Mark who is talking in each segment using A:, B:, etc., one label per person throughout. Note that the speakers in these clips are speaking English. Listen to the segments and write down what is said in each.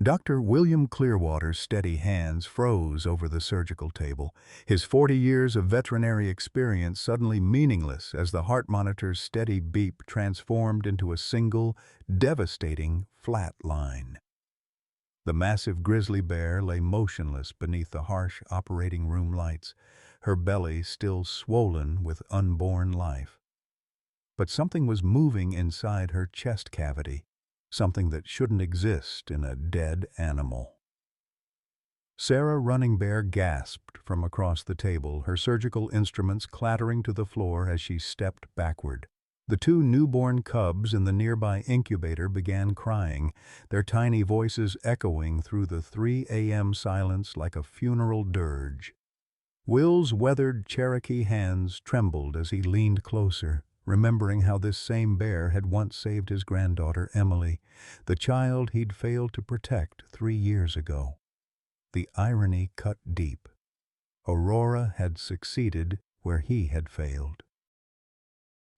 A: Dr. William Clearwater's steady hands froze over the surgical table, his 40 years of veterinary experience suddenly meaningless as the heart monitor's steady beep transformed into a single, devastating flat line. The massive grizzly bear lay motionless beneath the harsh operating room lights, her belly still swollen with unborn life. But something was moving inside her chest cavity, something that shouldn't exist in a dead animal. Sarah Running Bear gasped from across the table, her surgical instruments clattering to the floor as she stepped backward. The two newborn cubs in the nearby incubator began crying, their tiny voices echoing through the 3 a.m. silence like a funeral dirge. Will's weathered Cherokee hands trembled as he leaned closer, remembering how this same bear had once saved his granddaughter Emily, the child he'd failed to protect 3 years ago. The irony cut deep. Aurora had succeeded where he had failed.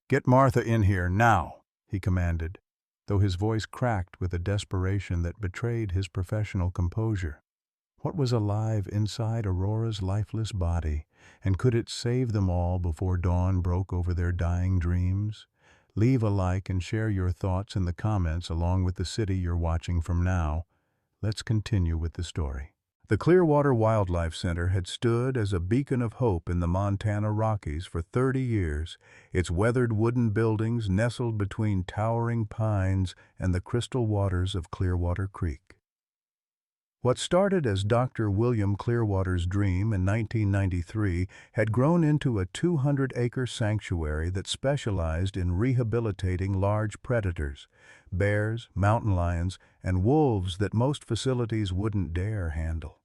B: "Get Martha in here, now," he commanded, though his voice cracked with a desperation that betrayed his professional composure. What was alive inside Aurora's lifeless body, and could it save them all before dawn broke over their dying dreams? Leave a like and share your thoughts in the comments along with the city you're watching from now. Let's continue with the story.
A: The Clearwater Wildlife Center had stood as a beacon of hope in the Montana Rockies for 30 years, its weathered wooden buildings nestled between towering pines and the crystal waters of Clearwater Creek. What started as Dr. William Clearwater's dream in 1993 had grown into a 200-acre sanctuary that specialized in rehabilitating large predators, bears, mountain lions, and wolves that most facilities wouldn't dare handle.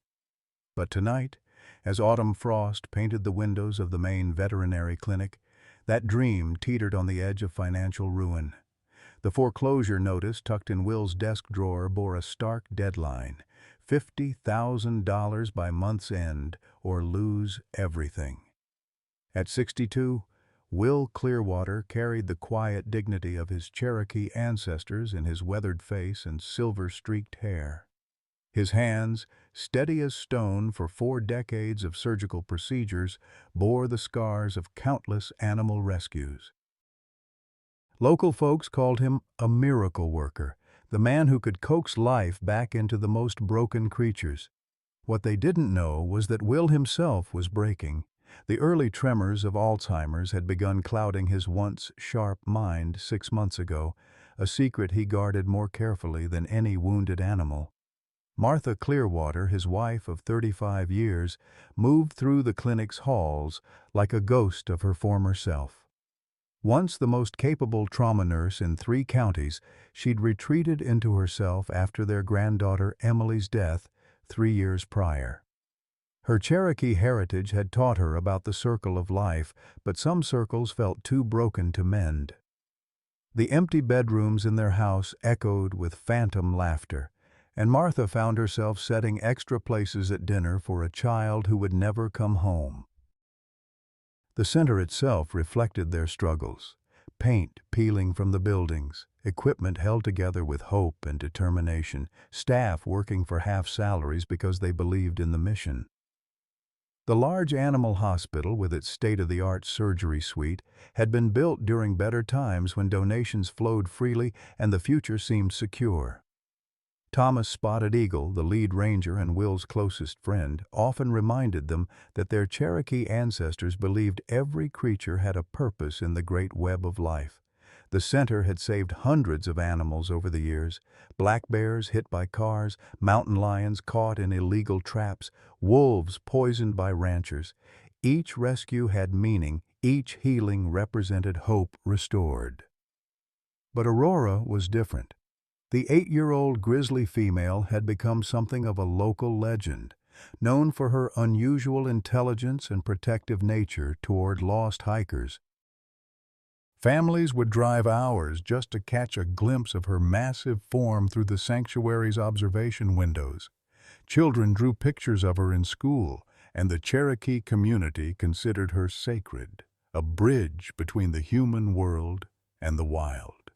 A: But tonight, as autumn frost painted the windows of the main veterinary clinic, that dream teetered on the edge of financial ruin. The foreclosure notice tucked in Will's desk drawer bore a stark deadline: $50,000 by month's end, or lose everything. At 62, Will Clearwater carried the quiet dignity of his Cherokee ancestors in his weathered face and silver-streaked hair. His hands, steady as stone for 4 decades of surgical procedures, bore the scars of countless animal rescues. Local folks called him a miracle worker, the man who could coax life back into the most broken creatures. What they didn't know was that Will himself was breaking. The early tremors of Alzheimer's had begun clouding his once sharp mind 6 months ago, a secret he guarded more carefully than any wounded animal. Martha Clearwater, his wife of 35 years, moved through the clinic's halls like a ghost of her former self. Once the most capable trauma nurse in 3 counties, she'd retreated into herself after their granddaughter Emily's death 3 years prior. Her Cherokee heritage had taught her about the circle of life, but some circles felt too broken to mend. The empty bedrooms in their house echoed with phantom laughter, and Martha found herself setting extra places at dinner for a child who would never come home. The center itself reflected their struggles: paint peeling from the buildings, equipment held together with hope and determination, staff working for half salaries because they believed in the mission. The large animal hospital, with its state-of-the-art surgery suite, had been built during better times when donations flowed freely and the future seemed secure. Thomas Spotted Eagle, the lead ranger and Will's closest friend, often reminded them that their Cherokee ancestors believed every creature had a purpose in the great web of life. The center had saved hundreds of animals over the years: black bears hit by cars, mountain lions caught in illegal traps, wolves poisoned by ranchers. Each rescue had meaning, each healing represented hope restored. But Aurora was different. The 8-year-old grizzly female had become something of a local legend, known for her unusual intelligence and protective nature toward lost hikers. Families would drive hours just to catch a glimpse of her massive form through the sanctuary's observation windows. Children drew pictures of her in school, and the Cherokee community considered her sacred, a bridge between the human world and the wild.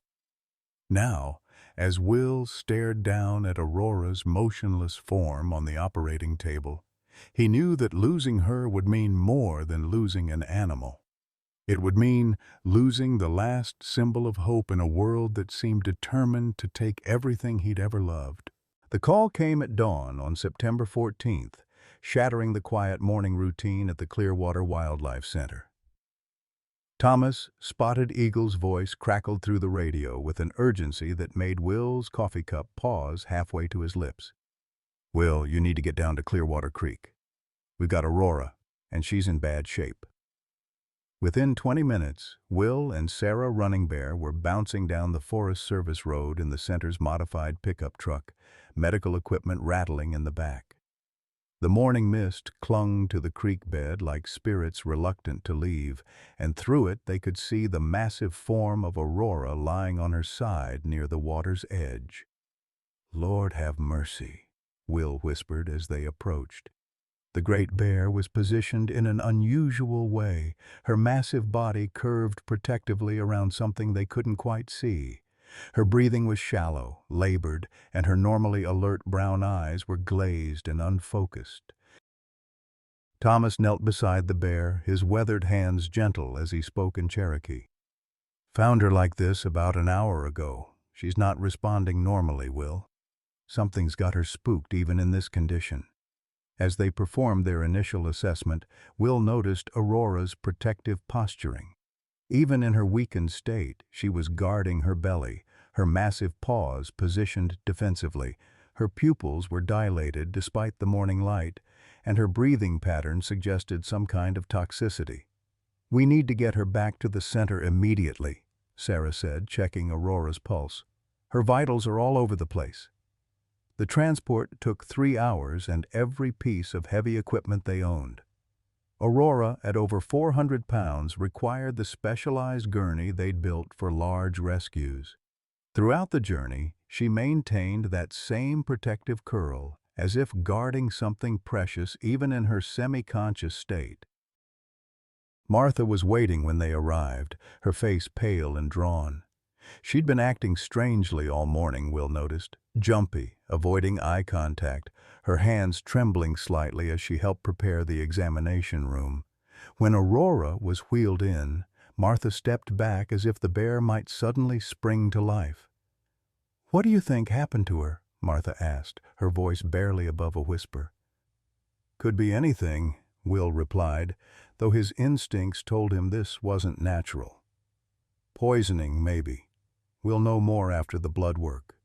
A: Now, As Will stared down at Aurora's motionless form on the operating table, he knew that losing her would mean more than losing an animal. It would mean losing the last symbol of hope in a world that seemed determined to take everything he'd ever loved. The call came at dawn on September 14th, shattering the quiet morning routine at the Clearwater Wildlife Center. Thomas, Spotted Eagle's voice crackled through the radio with an urgency that made Will's coffee cup pause halfway to his lips. "Will, you need to get down to Clearwater Creek. We've got Aurora, and she's in bad shape." Within 20 minutes, Will and Sarah Running Bear were bouncing down the Forest Service road in the center's modified pickup truck, medical equipment rattling in the back. The morning mist clung to the creek bed like spirits reluctant to leave, and through it they could see the massive form of Aurora lying on her side near the water's edge. "Lord have mercy," Will whispered as they approached. The great bear was positioned in an unusual way, her massive body curved protectively around something they couldn't quite see. Her breathing was shallow, labored, and her normally alert brown eyes were glazed and unfocused. Thomas knelt beside the bear, his weathered hands gentle as he spoke in Cherokee. "Found her like this about an hour ago. She's not responding normally, Will. Something's got her spooked even in this condition." As they performed their initial assessment, Will noticed Aurora's protective posturing. Even in her weakened state, she was guarding her belly, her massive paws positioned defensively. Her pupils were dilated despite the morning light, and her breathing pattern suggested some kind of toxicity. "We need to get her back to the center immediately," Sarah said, checking Aurora's pulse. "Her vitals are all over the place." The transport took 3 hours and every piece of heavy equipment they owned. Aurora, at over 400 pounds, required the specialized gurney they'd built for large rescues. Throughout the journey, she maintained that same protective curl, as if guarding something precious even in her semi-conscious state. Martha was waiting when they arrived, her face pale and drawn. She'd been acting strangely all morning, Will noticed, jumpy, avoiding eye contact, her hands trembling slightly as she helped prepare the examination room. When Aurora was wheeled in, Martha stepped back as if the bear might suddenly spring to life. "What do you think happened to her?" Martha asked, her voice barely above a whisper. "Could be anything," Will replied, though his instincts told him this wasn't natural. "Poisoning, maybe. We'll know more after the blood work."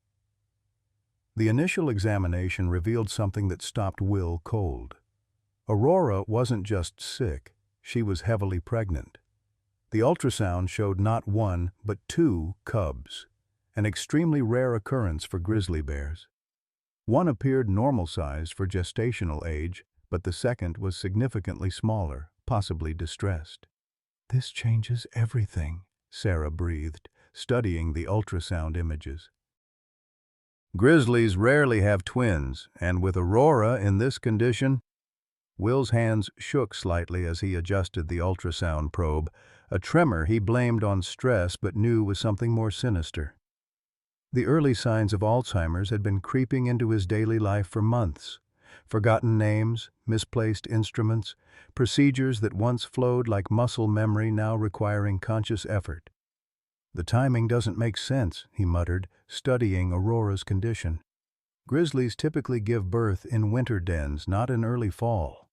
A: The initial examination revealed something that stopped Will cold. Aurora wasn't just sick, she was heavily pregnant. The ultrasound showed not 1, but 2 cubs, an extremely rare occurrence for grizzly bears. One appeared normal-sized for gestational age, but the second was significantly smaller, possibly distressed. "This changes everything," Sarah breathed, studying the ultrasound images. "Grizzlies rarely have twins, and with Aurora in this condition..." Will's hands shook slightly as he adjusted the ultrasound probe, a tremor he blamed on stress but knew was something more sinister. The early signs of Alzheimer's had been creeping into his daily life for months. Forgotten names, misplaced instruments, procedures that once flowed like muscle memory now requiring conscious effort. "The timing doesn't make sense," he muttered, studying Aurora's condition. "Grizzlies typically give birth in winter dens, not in early fall."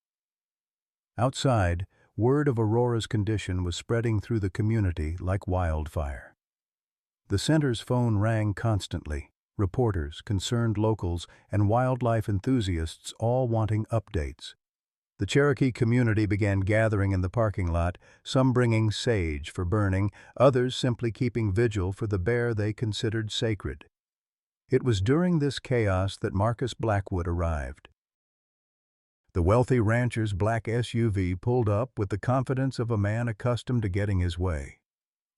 A: Outside, word of Aurora's condition was spreading through the community like wildfire. The center's phone rang constantly, reporters, concerned locals, and wildlife enthusiasts all wanting updates. The Cherokee community began gathering in the parking lot, some bringing sage for burning, others simply keeping vigil for the bear they considered sacred. It was during this chaos that Marcus Blackwood arrived. The wealthy rancher's black SUV pulled up with the confidence of a man accustomed to getting his way.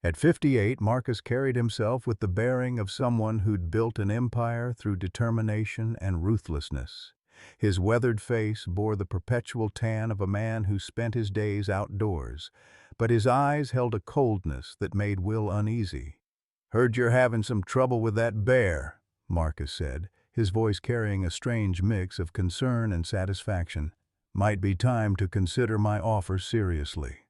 A: At 58, Marcus carried himself with the bearing of someone who'd built an empire through determination and ruthlessness. His weathered face bore the perpetual tan of a man who spent his days outdoors, but his eyes held a coldness that made Will uneasy. "Heard you're having some trouble with that bear," Marcus said, his voice carrying a strange mix of concern and satisfaction. "Might be time to consider my offer seriously."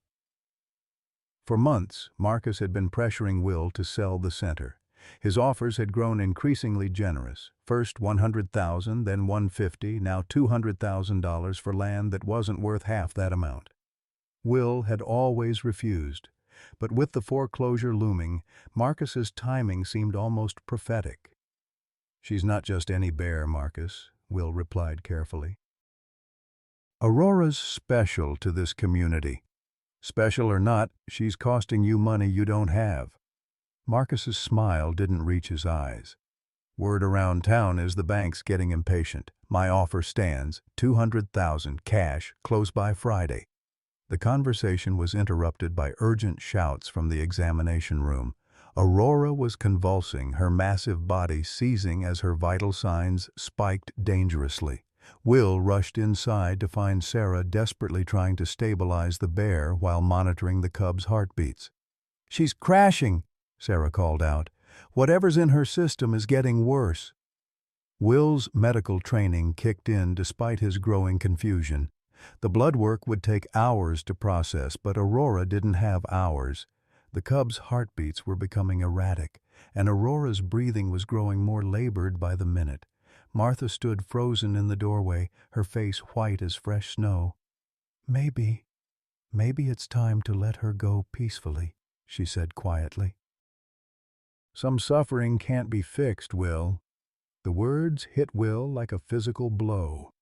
A: For months, Marcus had been pressuring Will to sell the center. His offers had grown increasingly generous. First $100,000, then $150,000, now $200,000 for land that wasn't worth half that amount. Will had always refused, but with the foreclosure looming, Marcus's timing seemed almost prophetic. "She's not just any bear, Marcus," Will replied carefully. "Aurora's special to this community. Special or not, she's costing you money you don't have." Marcus's smile didn't reach his eyes. "Word around town is the bank's getting impatient. My offer stands, $200,000 cash, close by Friday." The conversation was interrupted by urgent shouts from the examination room. Aurora was convulsing, her massive body seizing as her vital signs spiked dangerously. Will rushed inside to find Sarah desperately trying to stabilize the bear while monitoring the cub's heartbeats. "She's crashing," Sarah called out. "Whatever's in her system is getting worse." Will's medical training kicked in despite his growing confusion. The blood work would take hours to process, but Aurora didn't have hours. The cub's heartbeats were becoming erratic, and Aurora's breathing was growing more labored by the minute. Martha stood frozen in the doorway, her face white as fresh snow. Maybe it's time to let her go peacefully," she said quietly. "Some suffering can't be fixed, Will." The words hit Will like a physical blow.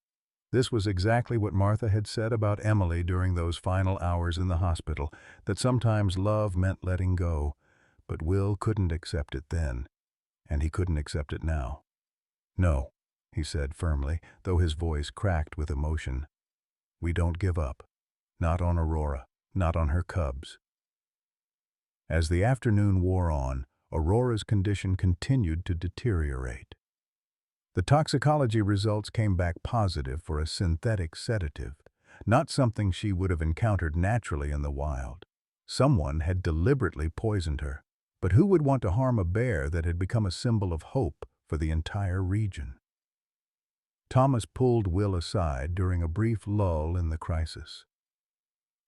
A: This was exactly what Martha had said about Emily during those final hours in the hospital, that sometimes love meant letting go. But Will couldn't accept it then, and he couldn't accept it now. "No," he said firmly, though his voice cracked with emotion. "We don't give up. Not on Aurora, not on her cubs." As the afternoon wore on, Aurora's condition continued to deteriorate. The toxicology results came back positive for a synthetic sedative, not something she would have encountered naturally in the wild. Someone had deliberately poisoned her, but who would want to harm a bear that had become a symbol of hope for the entire region? Thomas pulled Will aside during a brief lull in the crisis.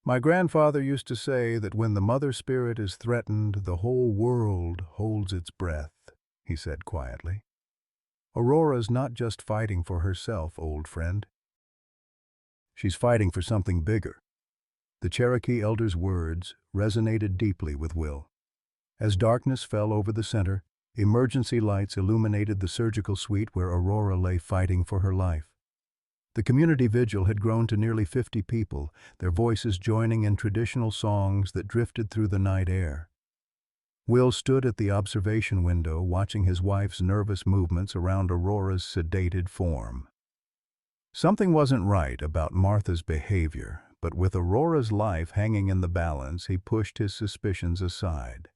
A: "My grandfather used to say that when the mother spirit is threatened, the whole world holds its breath," he said quietly. "Aurora's not just fighting for herself, old friend. She's fighting for something bigger." The Cherokee elder's words resonated deeply with Will. As darkness fell over the center, emergency lights illuminated the surgical suite where Aurora lay fighting for her life. The community vigil had grown to nearly 50 people, their voices joining in traditional songs that drifted through the night air. Will stood at the observation window watching his wife's nervous movements around Aurora's sedated form. Something wasn't right about Martha's behavior, but with Aurora's life hanging in the balance, he pushed his suspicions aside.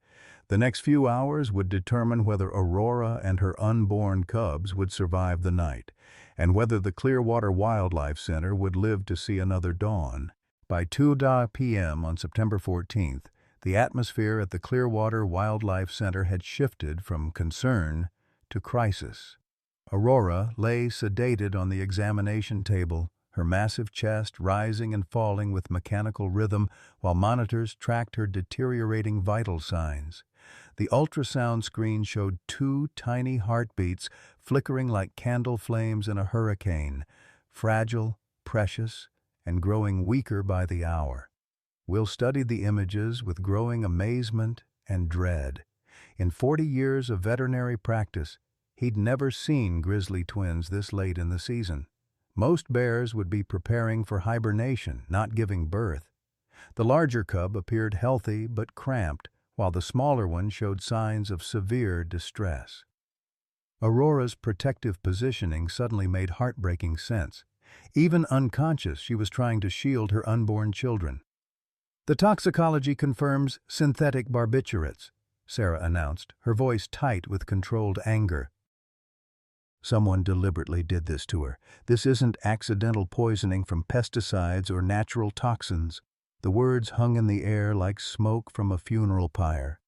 A: The next few hours would determine whether Aurora and her unborn cubs would survive the night, and whether the Clearwater Wildlife Center would live to see another dawn. By 2 p.m. on September 14th, the atmosphere at the Clearwater Wildlife Center had shifted from concern to crisis. Aurora lay sedated on the examination table, her massive chest rising and falling with mechanical rhythm while monitors tracked her deteriorating vital signs. The ultrasound screen showed 2 tiny heartbeats flickering like candle flames in a hurricane, fragile, precious, and growing weaker by the hour. Will studied the images with growing amazement and dread. In 40 years of veterinary practice, he'd never seen grizzly twins this late in the season. Most bears would be preparing for hibernation, not giving birth. The larger cub appeared healthy but cramped, while the smaller one showed signs of severe distress. Aurora's protective positioning suddenly made heartbreaking sense. Even unconscious, she was trying to shield her unborn children. "The toxicology confirms synthetic barbiturates," Sarah announced, her voice tight with controlled anger. "Someone deliberately did this to her. This isn't accidental poisoning from pesticides or natural toxins." The words hung in the air like smoke from a funeral pyre.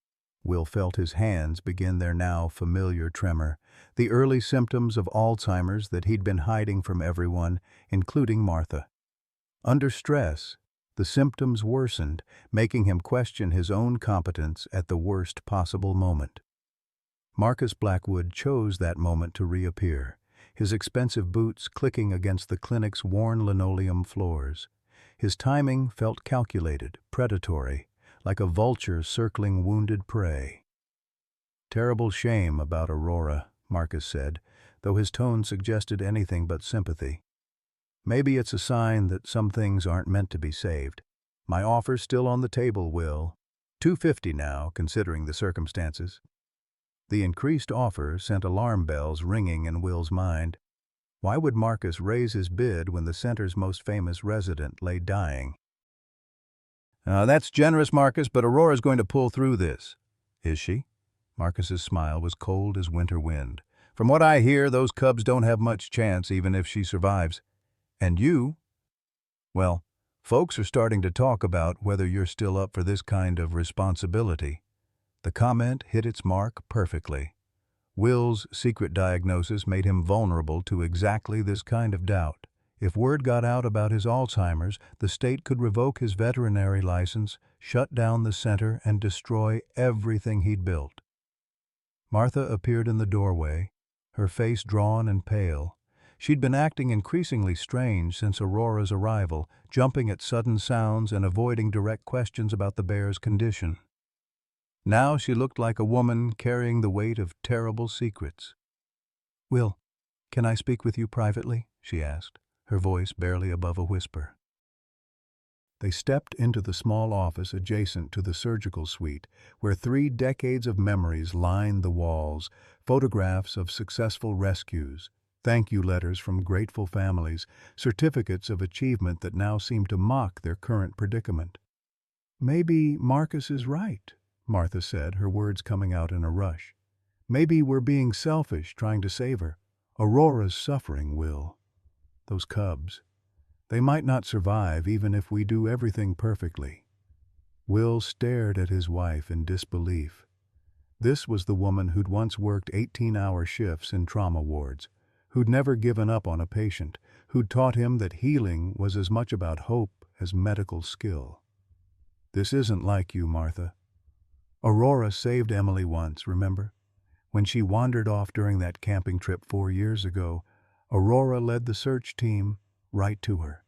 A: Will felt his hands begin their now familiar tremor, the early symptoms of Alzheimer's that he'd been hiding from everyone, including Martha. Under stress, the symptoms worsened, making him question his own competence at the worst possible moment. Marcus Blackwood chose that moment to reappear, his expensive boots clicking against the clinic's worn linoleum floors. His timing felt calculated, predatory, like a vulture circling wounded prey. "Terrible shame about Aurora," Marcus said, though his tone suggested anything but sympathy. "Maybe it's a sign that some things aren't meant to be saved. My offer's still on the table, Will. $250 now, considering the circumstances." The increased offer sent alarm bells ringing in Will's mind. Why would Marcus raise his bid when the center's most famous resident lay dying? "That's generous, Marcus, but Aurora's going to pull through this." "Is she?" Marcus's smile was cold as winter wind. "From what I hear, those cubs don't have much chance even if she survives. And you? Well, folks are starting to talk about whether you're still up for this kind of responsibility." The comment hit its mark perfectly. Will's secret diagnosis made him vulnerable to exactly this kind of doubt. If word got out about his Alzheimer's, the state could revoke his veterinary license, shut down the center, and destroy everything he'd built. Martha appeared in the doorway, her face drawn and pale. She'd been acting increasingly strange since Aurora's arrival, jumping at sudden sounds and avoiding direct questions about the bear's condition. Now she looked like a woman carrying the weight of terrible secrets. "Will, can I speak with you privately?" she asked, her voice barely above a whisper. They stepped into the small office adjacent to the surgical suite, where 3 decades of memories lined the walls, photographs of successful rescues, thank you letters from grateful families, certificates of achievement that now seemed to mock their current predicament. "Maybe Marcus is right," Martha said, her words coming out in a rush. "Maybe we're being selfish, trying to save her. Aurora's suffering, Will. Those cubs. They might not survive even if we do everything perfectly." Will stared at his wife in disbelief. This was the woman who'd once worked 18-hour shifts in trauma wards, who'd never given up on a patient, who'd taught him that healing was as much about hope as medical skill. "This isn't like you, Martha. Aurora saved Emily once, remember? When she wandered off during that camping trip 4 years ago, Aurora led the search team right to her."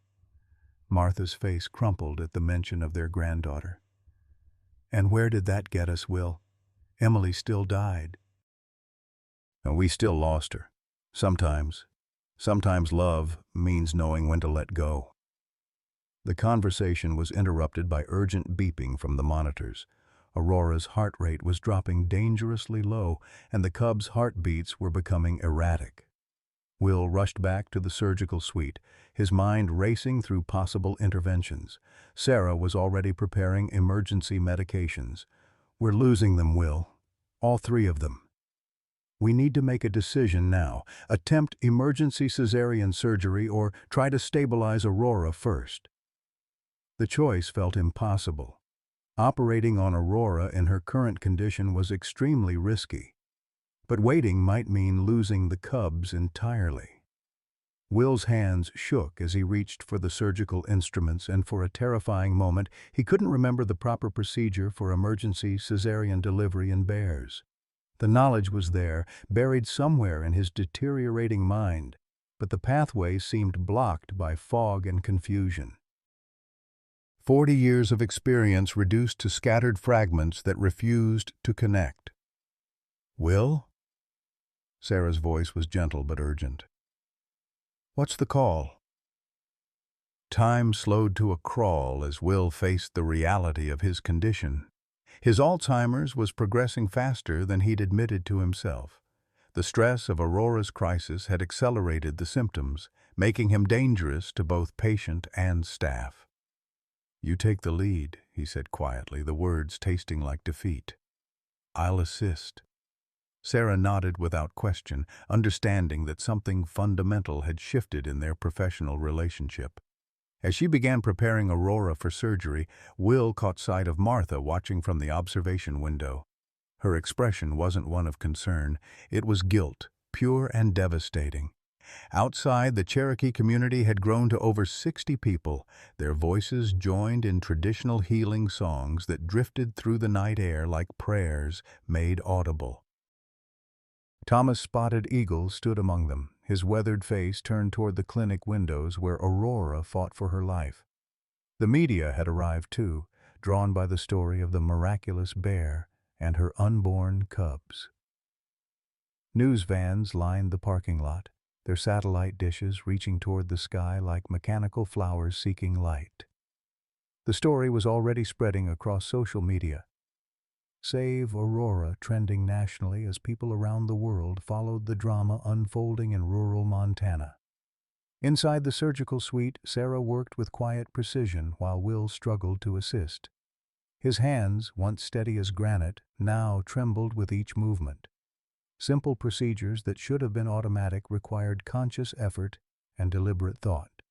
A: Martha's face crumpled at the mention of their granddaughter. "And where did that get us, Will? Emily still died." "And we still lost her. Sometimes love means knowing when to let go." The conversation was interrupted by urgent beeping from the monitors. Aurora's heart rate was dropping dangerously low, and the cub's heartbeats were becoming erratic. Will rushed back to the surgical suite, his mind racing through possible interventions. Sarah was already preparing emergency medications. "We're losing them, Will. All 3 of them. We need to make a decision now. Attempt emergency cesarean surgery or try to stabilize Aurora first." The choice felt impossible. Operating on Aurora in her current condition was extremely risky. But waiting might mean losing the cubs entirely. Will's hands shook as he reached for the surgical instruments, and for a terrifying moment he couldn't remember the proper procedure for emergency cesarean delivery in bears. The knowledge was there, buried somewhere in his deteriorating mind, but the pathway seemed blocked by fog and confusion. 40 years of experience reduced to scattered fragments that refused to connect. "Will?" Sarah's voice was gentle but urgent. "What's the call?" Time slowed to a crawl as Will faced the reality of his condition. His Alzheimer's was progressing faster than he'd admitted to himself. The stress of Aurora's crisis had accelerated the symptoms, making him dangerous to both patient and staff. "You take the lead," he said quietly, the words tasting like defeat. "I'll assist." Sarah nodded without question, understanding that something fundamental had shifted in their professional relationship. As she began preparing Aurora for surgery, Will caught sight of Martha watching from the observation window. Her expression wasn't one of concern. It was guilt, pure and devastating. Outside, the Cherokee community had grown to over 60 people, their voices joined in traditional healing songs that drifted through the night air like prayers made audible. Thomas Spotted Eagle stood among them, his weathered face turned toward the clinic windows where Aurora fought for her life. The media had arrived too, drawn by the story of the miraculous bear and her unborn cubs. News vans lined the parking lot, their satellite dishes reaching toward the sky like mechanical flowers seeking light. The story was already spreading across social media. Save Aurora trending nationally as people around the world followed the drama unfolding in rural Montana. Inside the surgical suite, Sarah worked with quiet precision while Will struggled to assist. His hands, once steady as granite, now trembled with each movement. Simple procedures that should have been automatic required conscious effort and deliberate thought.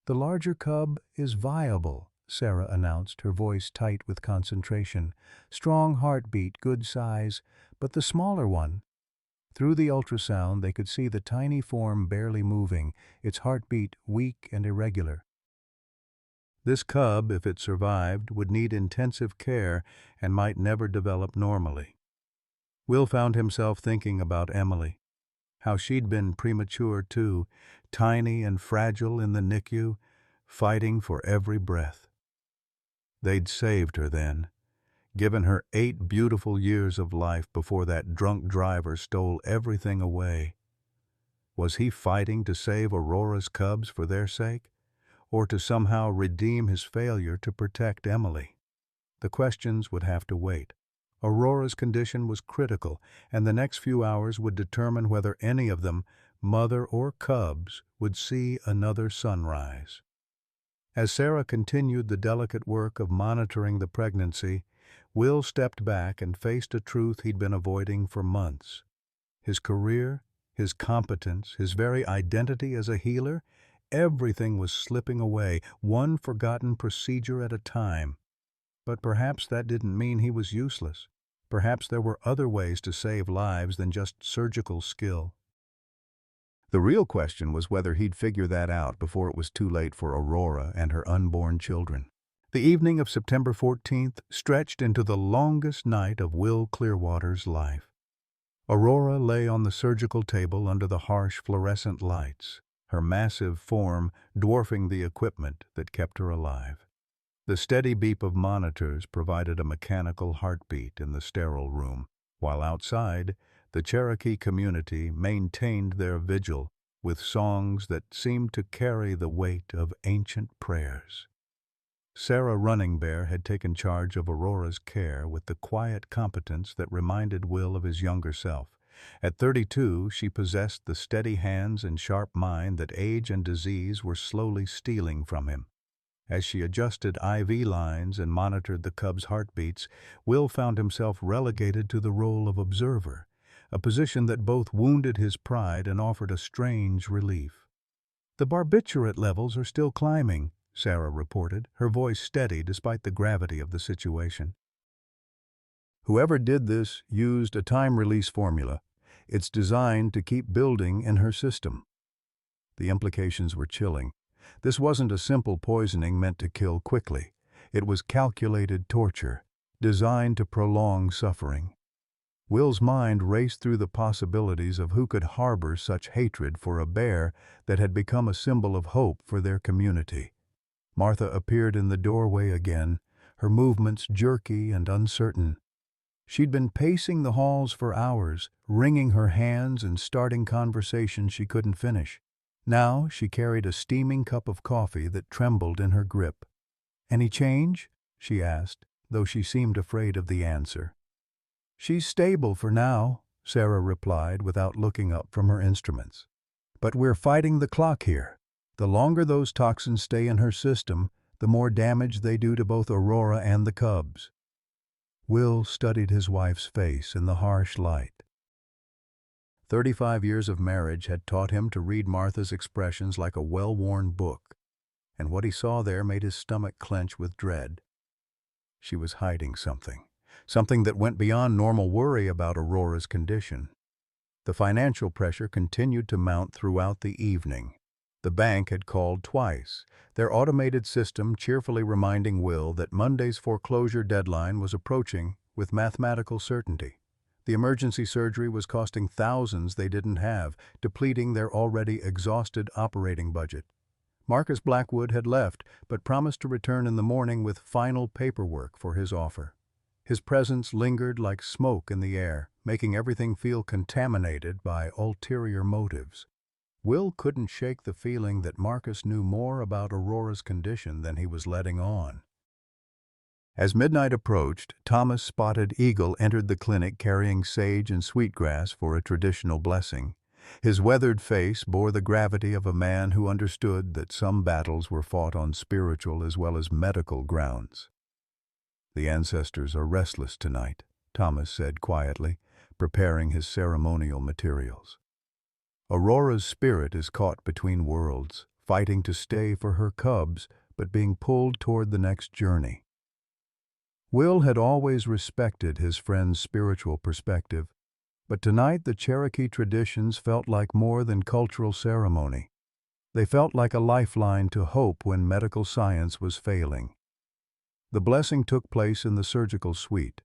A: "The larger cub is viable," Sarah announced, her voice tight with concentration. "Strong heartbeat, good size, but the smaller one—" Through the ultrasound, they could see the tiny form barely moving, its heartbeat weak and irregular. This cub, if it survived, would need intensive care and might never develop normally. Will found himself thinking about Emily, how she'd been premature too, tiny and fragile in the NICU, fighting for every breath. They'd saved her then, given her 8 beautiful years of life before that drunk driver stole everything away. Was he fighting to save Aurora's cubs for their sake, or to somehow redeem his failure to protect Emily? The questions would have to wait. Aurora's condition was critical, and the next few hours would determine whether any of them, mother or cubs, would see another sunrise. As Sarah continued the delicate work of monitoring the pregnancy, Will stepped back and faced a truth he'd been avoiding for months. His career, his competence, his very identity as a healer, everything was slipping away, one forgotten procedure at a time. But perhaps that didn't mean he was useless. Perhaps there were other ways to save lives than just surgical skill. The real question was whether he'd figure that out before it was too late for Aurora and her unborn children. The evening of September 14th stretched into the longest night of Will Clearwater's life. Aurora lay on the surgical table under the harsh fluorescent lights, her massive form dwarfing the equipment that kept her alive. The steady beep of monitors provided a mechanical heartbeat in the sterile room, while outside, the Cherokee community maintained their vigil with songs that seemed to carry the weight of ancient prayers. Sarah Running Bear had taken charge of Aurora's care with the quiet competence that reminded Will of his younger self. At 32, she possessed the steady hands and sharp mind that age and disease were slowly stealing from him. As she adjusted IV lines and monitored the cub's heartbeats, Will found himself relegated to the role of observer, a position that both wounded his pride and offered a strange relief. "The barbiturate levels are still climbing," Sarah reported, her voice steady despite the gravity of the situation. "Whoever did this used a time-release formula. It's designed to keep building in her system." The implications were chilling. This wasn't a simple poisoning meant to kill quickly. It was calculated torture, designed to prolong suffering. Will's mind raced through the possibilities of who could harbor such hatred for a bear that had become a symbol of hope for their community. Martha appeared in the doorway again, her movements jerky and uncertain. She'd been pacing the halls for hours, wringing her hands and starting conversations she couldn't finish. Now she carried a steaming cup of coffee that trembled in her grip. "Any change?" she asked, though she seemed afraid of the answer. "She's stable for now," Sarah replied without looking up from her instruments. "But we're fighting the clock here. The longer those toxins stay in her system, the more damage they do to both Aurora and the cubs." Will studied his wife's face in the harsh light. 35 years of marriage had taught him to read Martha's expressions like a well-worn book, and what he saw there made his stomach clench with dread. She was hiding something, something that went beyond normal worry about Aurora's condition. The financial pressure continued to mount throughout the evening. The bank had called twice, their automated system cheerfully reminding Will that Monday's foreclosure deadline was approaching with mathematical certainty. The emergency surgery was costing thousands they didn't have, depleting their already exhausted operating budget. Marcus Blackwood had left, but promised to return in the morning with final paperwork for his offer. His presence lingered like smoke in the air, making everything feel contaminated by ulterior motives. Will couldn't shake the feeling that Marcus knew more about Aurora's condition than he was letting on. As midnight approached, Thomas Spotted Eagle entered the clinic carrying sage and sweetgrass for a traditional blessing. His weathered face bore the gravity of a man who understood that some battles were fought on spiritual as well as medical grounds. "The ancestors are restless tonight," Thomas said quietly, preparing his ceremonial materials. "Aurora's spirit is caught between worlds, fighting to stay for her cubs, but being pulled toward the next journey." Will had always respected his friend's spiritual perspective, but tonight the Cherokee traditions felt like more than cultural ceremony. They felt like a lifeline to hope when medical science was failing. The blessing took place in the surgical suite,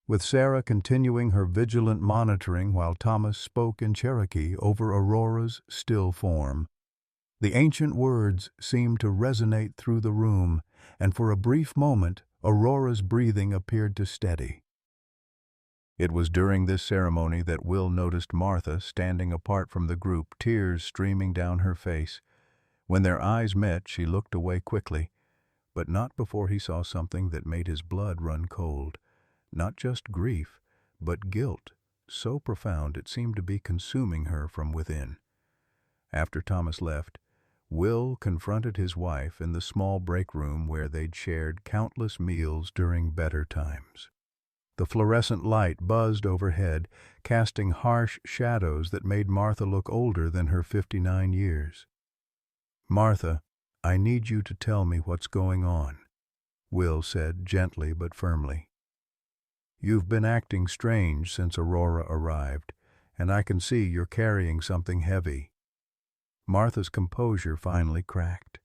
A: with Sarah continuing her vigilant monitoring while Thomas spoke in Cherokee over Aurora's still form. The ancient words seemed to resonate through the room, and for a brief moment Aurora's breathing appeared to steady. It was during this ceremony that Will noticed Martha standing apart from the group, tears streaming down her face. When their eyes met, she looked away quickly, but not before he saw something that made his blood run cold. Not just grief, but guilt, so profound it seemed to be consuming her from within. After Thomas left, Will confronted his wife in the small break room where they'd shared countless meals during better times. The fluorescent light buzzed overhead, casting harsh shadows that made Martha look older than her 59 years. "Martha, I need you to tell me what's going on," Will said gently but firmly. "You've been acting strange since Aurora arrived, and I can see you're carrying something heavy." Martha's composure finally cracked.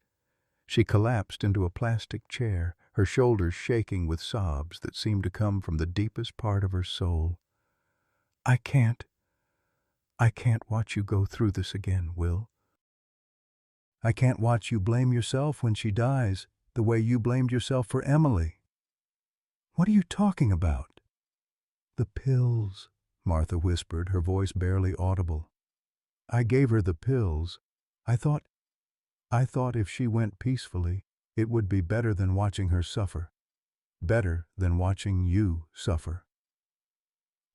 A: She collapsed into a plastic chair, her shoulders shaking with sobs that seemed to come from the deepest part of her soul. I can't watch you go through this again, Will. I can't watch you blame yourself when she dies, the way you blamed yourself for Emily." "What are you talking about?" "The pills," Martha whispered, her voice barely audible. "I gave her the pills. I thought if she went peacefully, it would be better than watching her suffer. Better than watching you suffer."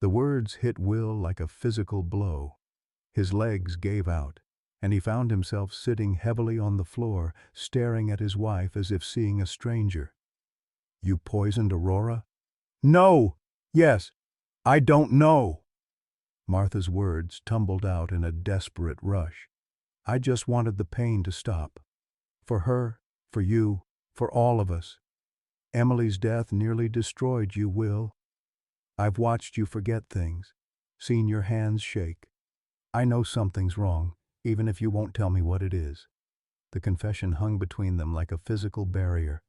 A: The words hit Will like a physical blow. His legs gave out, and he found himself sitting heavily on the floor, staring at his wife as if seeing a stranger. "You poisoned Aurora?" "No! Yes! I don't know!" Martha's words tumbled out in a desperate rush. "I just wanted the pain to stop. For her, for you, for all of us. Emily's death nearly destroyed you, Will. I've watched you forget things, seen your hands shake. I know something's wrong, even if you won't tell me what it is." The confession hung between them like a physical barrier.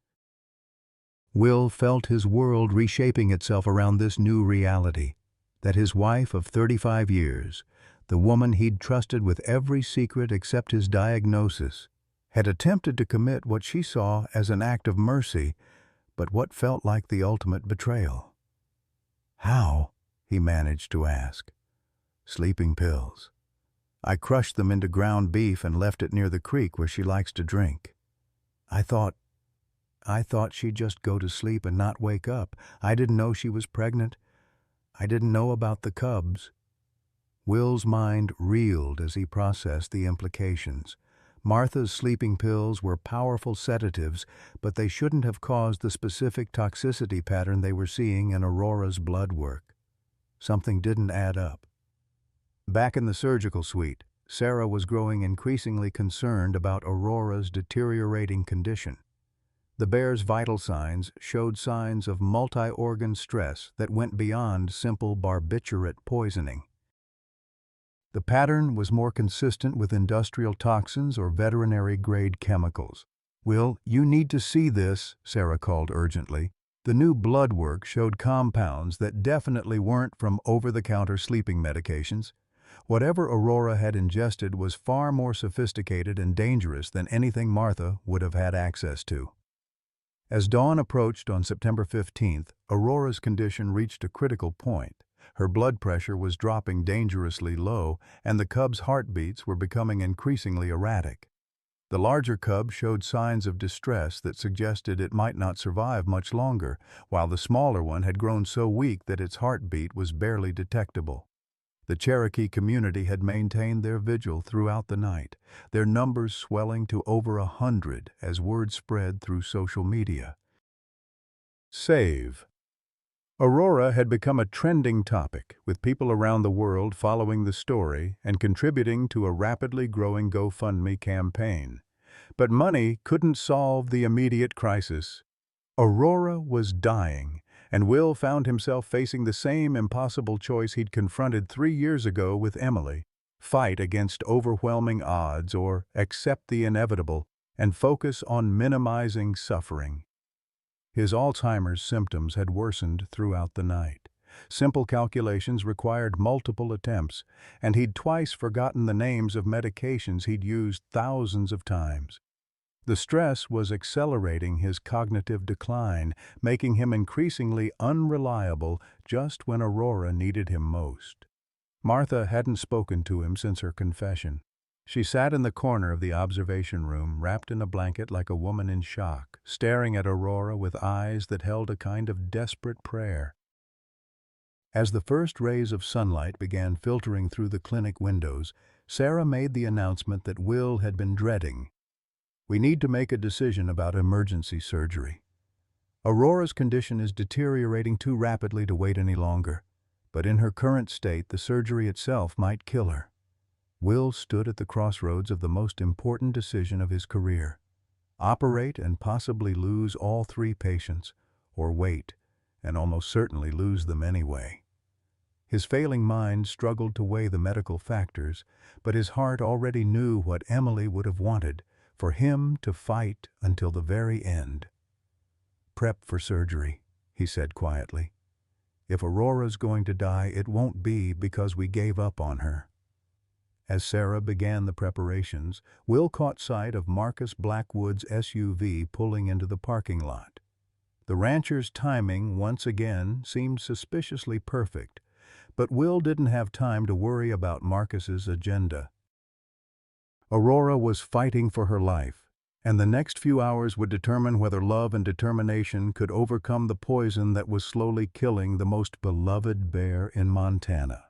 A: Will felt his world reshaping itself around this new reality, that his wife of 35 years, the woman he'd trusted with every secret except his diagnosis, had attempted to commit what she saw as an act of mercy, but what felt like the ultimate betrayal. "How?" he managed to ask. "Sleeping pills. I crushed them into ground beef and left it near the creek where she likes to drink. I thought she'd just go to sleep and not wake up. I didn't know she was pregnant. I didn't know about the cubs." Will's mind reeled as he processed the implications. Martha's sleeping pills were powerful sedatives, but they shouldn't have caused the specific toxicity pattern they were seeing in Aurora's blood work. Something didn't add up. Back in the surgical suite, Sarah was growing increasingly concerned about Aurora's deteriorating condition. The bear's vital signs showed signs of multi-organ stress that went beyond simple barbiturate poisoning. The pattern was more consistent with industrial toxins or veterinary-grade chemicals. "Will, you need to see this," Sarah called urgently. The new blood work showed compounds that definitely weren't from over-the-counter sleeping medications. Whatever Aurora had ingested was far more sophisticated and dangerous than anything Martha would have had access to. As dawn approached on September 15th, Aurora's condition reached a critical point. Her blood pressure was dropping dangerously low, and the cub's heartbeats were becoming increasingly erratic. The larger cub showed signs of distress that suggested it might not survive much longer, while the smaller one had grown so weak that its heartbeat was barely detectable. The Cherokee community had maintained their vigil throughout the night, their numbers swelling to over 100 as word spread through social media. Save. Aurora had become a trending topic, with people around the world following the story and contributing to a rapidly growing GoFundMe campaign. But money couldn't solve the immediate crisis. Aurora was dying, and Will found himself facing the same impossible choice he'd confronted 3 years ago with Emily: fight against overwhelming odds or accept the inevitable and focus on minimizing suffering. His Alzheimer's symptoms had worsened throughout the night. Simple calculations required multiple attempts, and he'd twice forgotten the names of medications he'd used thousands of times. The stress was accelerating his cognitive decline, making him increasingly unreliable just when Aurora needed him most. Martha hadn't spoken to him since her confession. She sat in the corner of the observation room, wrapped in a blanket like a woman in shock, staring at Aurora with eyes that held a kind of desperate prayer. As the first rays of sunlight began filtering through the clinic windows, Sarah made the announcement that Will had been dreading. "We need to make a decision about emergency surgery. Aurora's condition is deteriorating too rapidly to wait any longer, but in her current state, the surgery itself might kill her." Will stood at the crossroads of the most important decision of his career: operate and possibly lose all 3 patients, or wait, and almost certainly lose them anyway. His failing mind struggled to weigh the medical factors, but his heart already knew what Emily would have wanted: for him to fight until the very end. "Prep for surgery," he said quietly. "If Aurora's going to die, it won't be because we gave up on her." As Sarah began the preparations, Will caught sight of Marcus Blackwood's SUV pulling into the parking lot. The rancher's timing once again seemed suspiciously perfect, but Will didn't have time to worry about Marcus's agenda. Aurora was fighting for her life, and the next few hours would determine whether love and determination could overcome the poison that was slowly killing the most beloved bear in Montana.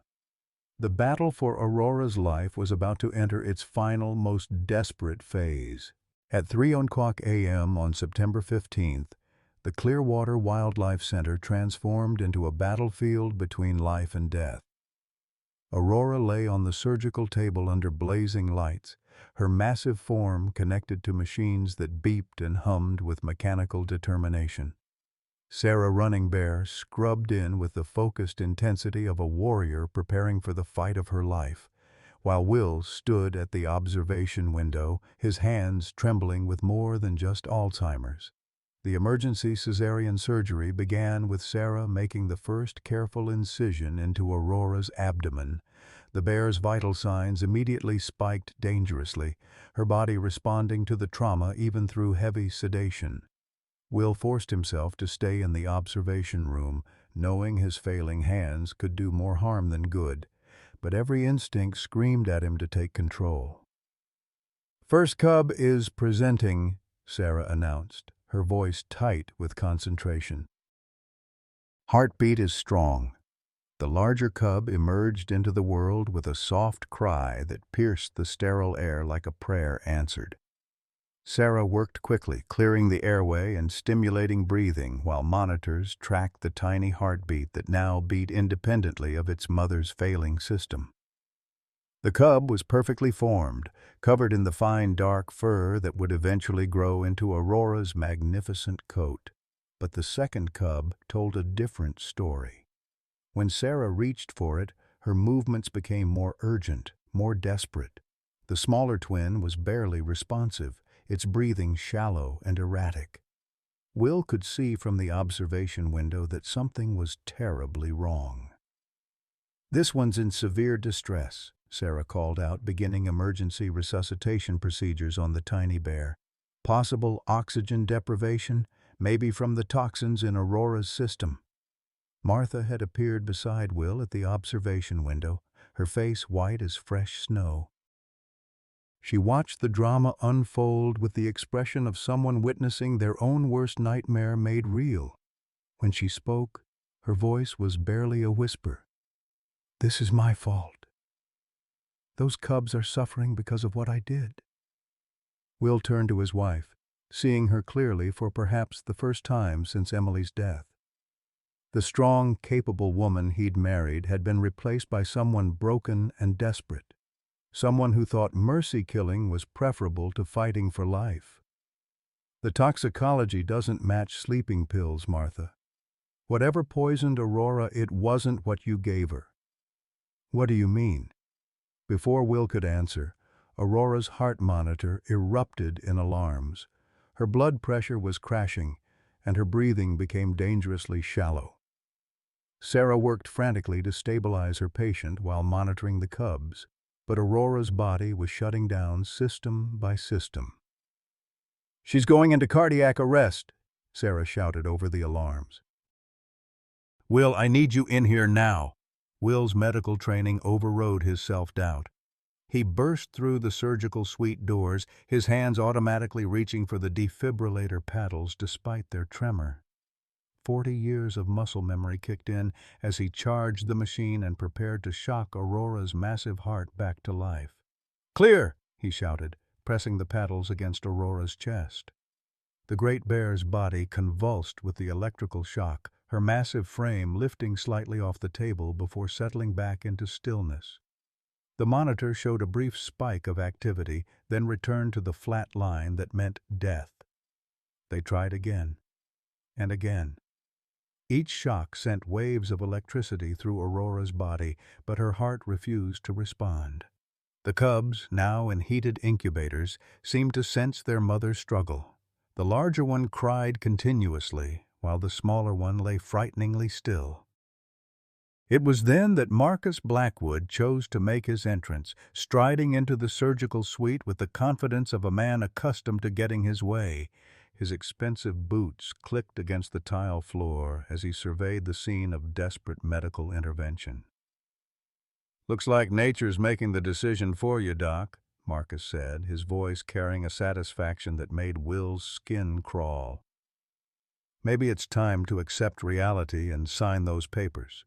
A: The battle for Aurora's life was about to enter its final, most desperate phase. At 3:00 a.m. on September 15th, the Clearwater Wildlife Center transformed into a battlefield between life and death. Aurora lay on the surgical table under blazing lights, her massive form connected to machines that beeped and hummed with mechanical determination. Sarah Running Bear scrubbed in with the focused intensity of a warrior preparing for the fight of her life, while Will stood at the observation window, his hands trembling with more than just Alzheimer's. The emergency cesarean surgery began with Sarah making the first careful incision into Aurora's abdomen. The bear's vital signs immediately spiked dangerously, her body responding to the trauma even through heavy sedation. Will forced himself to stay in the observation room, knowing his failing hands could do more harm than good, but every instinct screamed at him to take control. "First cub is presenting," Sarah announced, her voice tight with concentration. Heartbeat is strong. The larger cub emerged into the world with a soft cry that pierced the sterile air like a prayer answered. Sarah worked quickly, clearing the airway and stimulating breathing while monitors tracked the tiny heartbeat that now beat independently of its mother's failing system. The cub was perfectly formed, covered in the fine dark fur that would eventually grow into Aurora's magnificent coat. But the second cub told a different story. When Sarah reached for it, her movements became more urgent, more desperate. The smaller twin was barely responsive, its breathing shallow and erratic. Will could see from the observation window that something was terribly wrong. "This one's in severe distress," Sarah called out, beginning emergency resuscitation procedures on the tiny bear. "Possible oxygen deprivation, maybe from the toxins in Aurora's system." Martha had appeared beside Will at the observation window, her face white as fresh snow. She watched the drama unfold with the expression of someone witnessing their own worst nightmare made real. When she spoke, her voice was barely a whisper. "This is my fault. Those cubs are suffering because of what I did." Will turned to his wife, seeing her clearly for perhaps the first time since Emily's death. The strong, capable woman he'd married had been replaced by someone broken and desperate. Someone who thought mercy-killing was preferable to fighting for life. "The toxicology doesn't match sleeping pills, Martha. Whatever poisoned Aurora, it wasn't what you gave her." "What do you mean?" Before Will could answer, Aurora's heart monitor erupted in alarms. Her blood pressure was crashing, and her breathing became dangerously shallow. Sarah worked frantically to stabilize her patient while monitoring the cubs, but Aurora's body was shutting down system by system. "She's going into cardiac arrest," Sarah shouted over the alarms. "Will, I need you in here now." Will's medical training overrode his self-doubt. He burst through the surgical suite doors, his hands automatically reaching for the defibrillator paddles despite their tremor. 40 years of muscle memory kicked in as he charged the machine and prepared to shock Aurora's massive heart back to life. "Clear!" he shouted, pressing the paddles against Aurora's chest. The great bear's body convulsed with the electrical shock, her massive frame lifting slightly off the table before settling back into stillness. The monitor showed a brief spike of activity, then returned to the flat line that meant death. They tried again, and again. Each shock sent waves of electricity through Aurora's body, but her heart refused to respond. The cubs, now in heated incubators, seemed to sense their mother's struggle. The larger one cried continuously, while the smaller one lay frighteningly still. It was then that Marcus Blackwood chose to make his entrance, striding into the surgical suite with the confidence of a man accustomed to getting his way. His expensive boots clicked against the tile floor as he surveyed the scene of desperate medical intervention. "Looks like nature's making the decision for you, Doc," Marcus said, his voice carrying a satisfaction that made Will's skin crawl. "Maybe it's time to accept reality and sign those papers."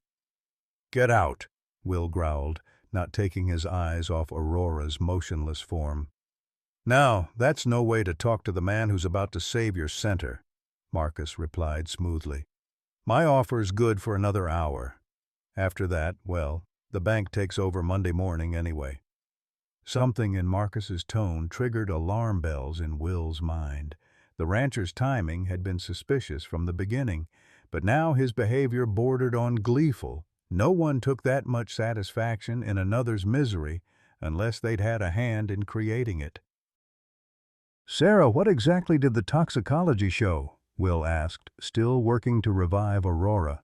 A: "Get out," Will growled, not taking his eyes off Aurora's motionless form. "Now, that's no way to talk to the man who's about to save your center," Marcus replied smoothly. "My offer's good for another hour. After that, well, the bank takes over Monday morning anyway." Something in Marcus's tone triggered alarm bells in Will's mind. The rancher's timing had been suspicious from the beginning, but now his behavior bordered on gleeful. No one took that much satisfaction in another's misery unless they'd had a hand in creating it. "Sarah, what exactly did the toxicology show?" Will asked, still working to revive Aurora.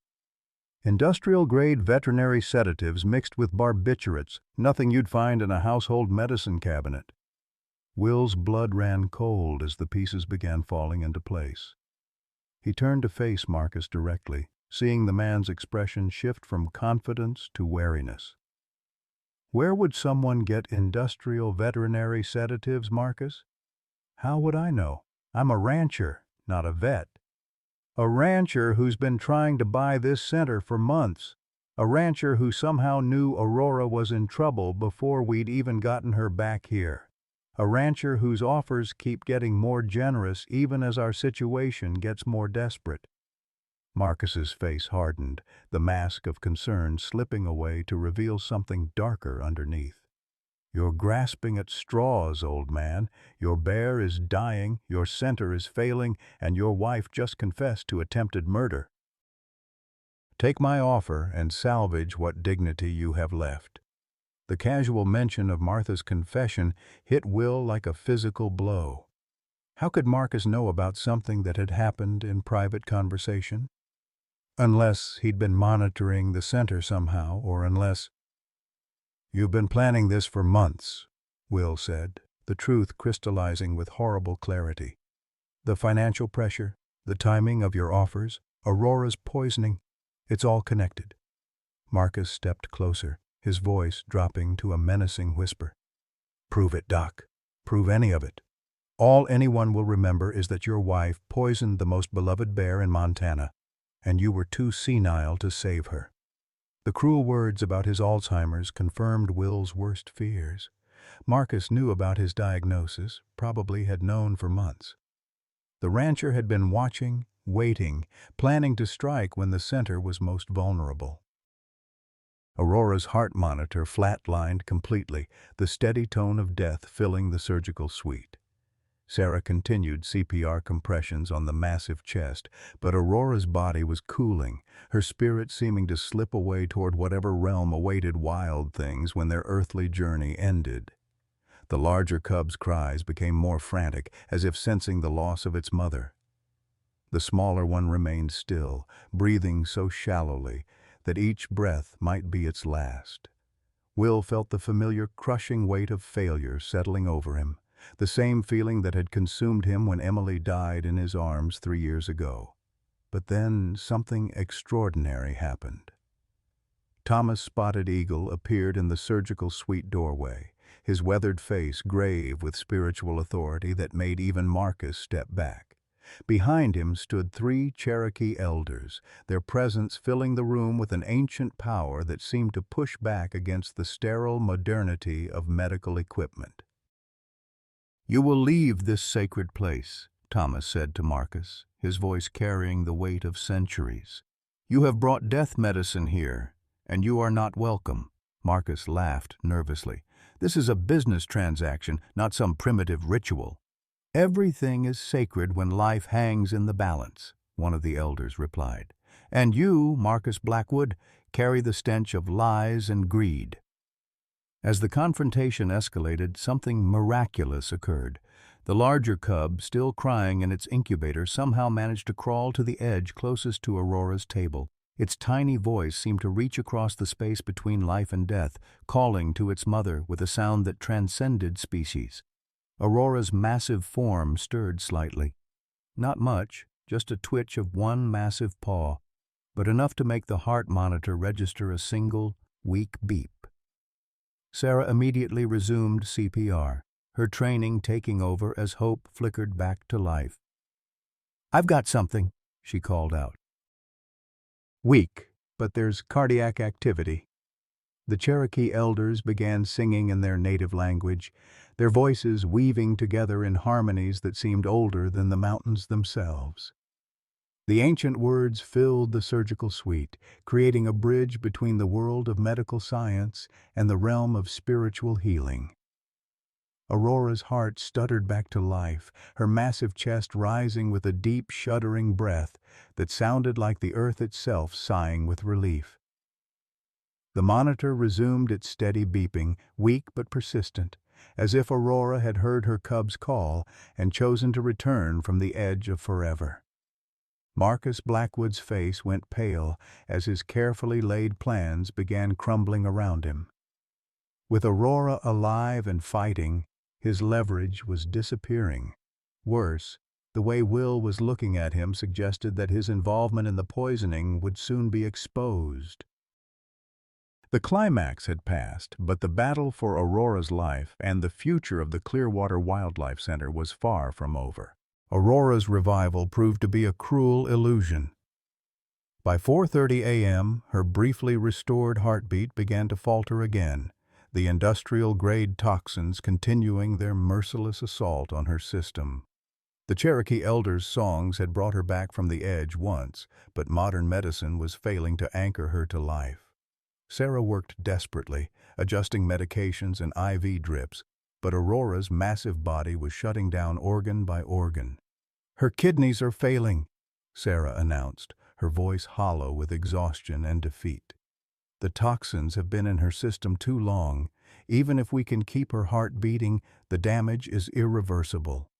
A: "Industrial-grade veterinary sedatives mixed with barbiturates, nothing you'd find in a household medicine cabinet." Will's blood ran cold as the pieces began falling into place. He turned to face Marcus directly, seeing the man's expression shift from confidence to wariness. "Where would someone get industrial veterinary sedatives, Marcus?" "How would I know? I'm a rancher, not a vet." "A rancher who's been trying to buy this center for months. A rancher who somehow knew Aurora was in trouble before we'd even gotten her back here. A rancher whose offers keep getting more generous even as our situation gets more desperate." Marcus's face hardened, the mask of concern slipping away to reveal something darker underneath. You're grasping at straws, old man. Your bear is dying, your center is failing, and your wife just confessed to attempted murder. Take my offer and salvage what dignity you have left." The casual mention of Martha's confession hit Will like a physical blow. How could Marcus know about something that had happened in private conversation? Unless he'd been monitoring the center somehow, or unless— "You've been planning this for months," Will said, the truth crystallizing with horrible clarity. "The financial pressure, the timing of your offers, Aurora's poisoning, it's all connected." Marcus stepped closer, his voice dropping to a menacing whisper. "Prove it, Doc. Prove any of it. All anyone will remember is that your wife poisoned the most beloved bear in Montana, and you were too senile to save her." The cruel words about his Alzheimer's confirmed Will's worst fears. Marcus knew about his diagnosis, probably had known for months. The rancher had been watching, waiting, planning to strike when the center was most vulnerable. Aurora's heart monitor flatlined completely, the steady tone of death filling the surgical suite. Sarah continued CPR compressions on the massive chest, but Aurora's body was cooling, her spirit seeming to slip away toward whatever realm awaited wild things when their earthly journey ended. The larger cub's cries became more frantic, as if sensing the loss of its mother. The smaller one remained still, breathing so shallowly that each breath might be its last. Will felt the familiar crushing weight of failure settling over him, the same feeling that had consumed him when Emily died in his arms 3 years ago. But then something extraordinary happened. Thomas Spotted Eagle appeared in the surgical suite doorway, his weathered face grave with spiritual authority that made even Marcus step back. Behind him stood 3 Cherokee elders, their presence filling the room with an ancient power that seemed to push back against the sterile modernity of medical equipment. "You will leave this sacred place," Thomas said to Marcus, his voice carrying the weight of centuries. "You have brought death medicine here, and you are not welcome." Marcus laughed nervously. "This is a business transaction, not some primitive ritual." "Everything is sacred when life hangs in the balance," one of the elders replied. "And you, Marcus Blackwood, carry the stench of lies and greed." As the confrontation escalated, something miraculous occurred. The larger cub, still crying in its incubator, somehow managed to crawl to the edge closest to Aurora's table. Its tiny voice seemed to reach across the space between life and death, calling to its mother with a sound that transcended species. Aurora's massive form stirred slightly. Not much, just a twitch of one massive paw, but enough to make the heart monitor register a single, weak beep. Sarah immediately resumed CPR, her training taking over as hope flickered back to life. "I've got something," she called out. "Weak, but there's cardiac activity." The Cherokee elders began singing in their native language, their voices weaving together in harmonies that seemed older than the mountains themselves. The ancient words filled the surgical suite, creating a bridge between the world of medical science and the realm of spiritual healing. Aurora's heart stuttered back to life, her massive chest rising with a deep, shuddering breath that sounded like the earth itself sighing with relief. The monitor resumed its steady beeping, weak but persistent, as if Aurora had heard her cub's call and chosen to return from the edge of forever. Marcus Blackwood's face went pale as his carefully laid plans began crumbling around him. With Aurora alive and fighting, his leverage was disappearing. Worse, the way Will was looking at him suggested that his involvement in the poisoning would soon be exposed. The climax had passed, but the battle for Aurora's life and the future of the Clearwater Wildlife Center was far from over. Aurora's revival proved to be a cruel illusion. By 4:30 a.m., her briefly restored heartbeat began to falter again, the industrial-grade toxins continuing their merciless assault on her system. The Cherokee elders' songs had brought her back from the edge once, but modern medicine was failing to anchor her to life. Sarah worked desperately, adjusting medications and IV drips, but Aurora's massive body was shutting down organ by organ. "Her kidneys are failing," Sarah announced, her voice hollow with exhaustion and defeat. "The toxins have been in her system too long. Even if we can keep her heart beating, the damage is irreversible."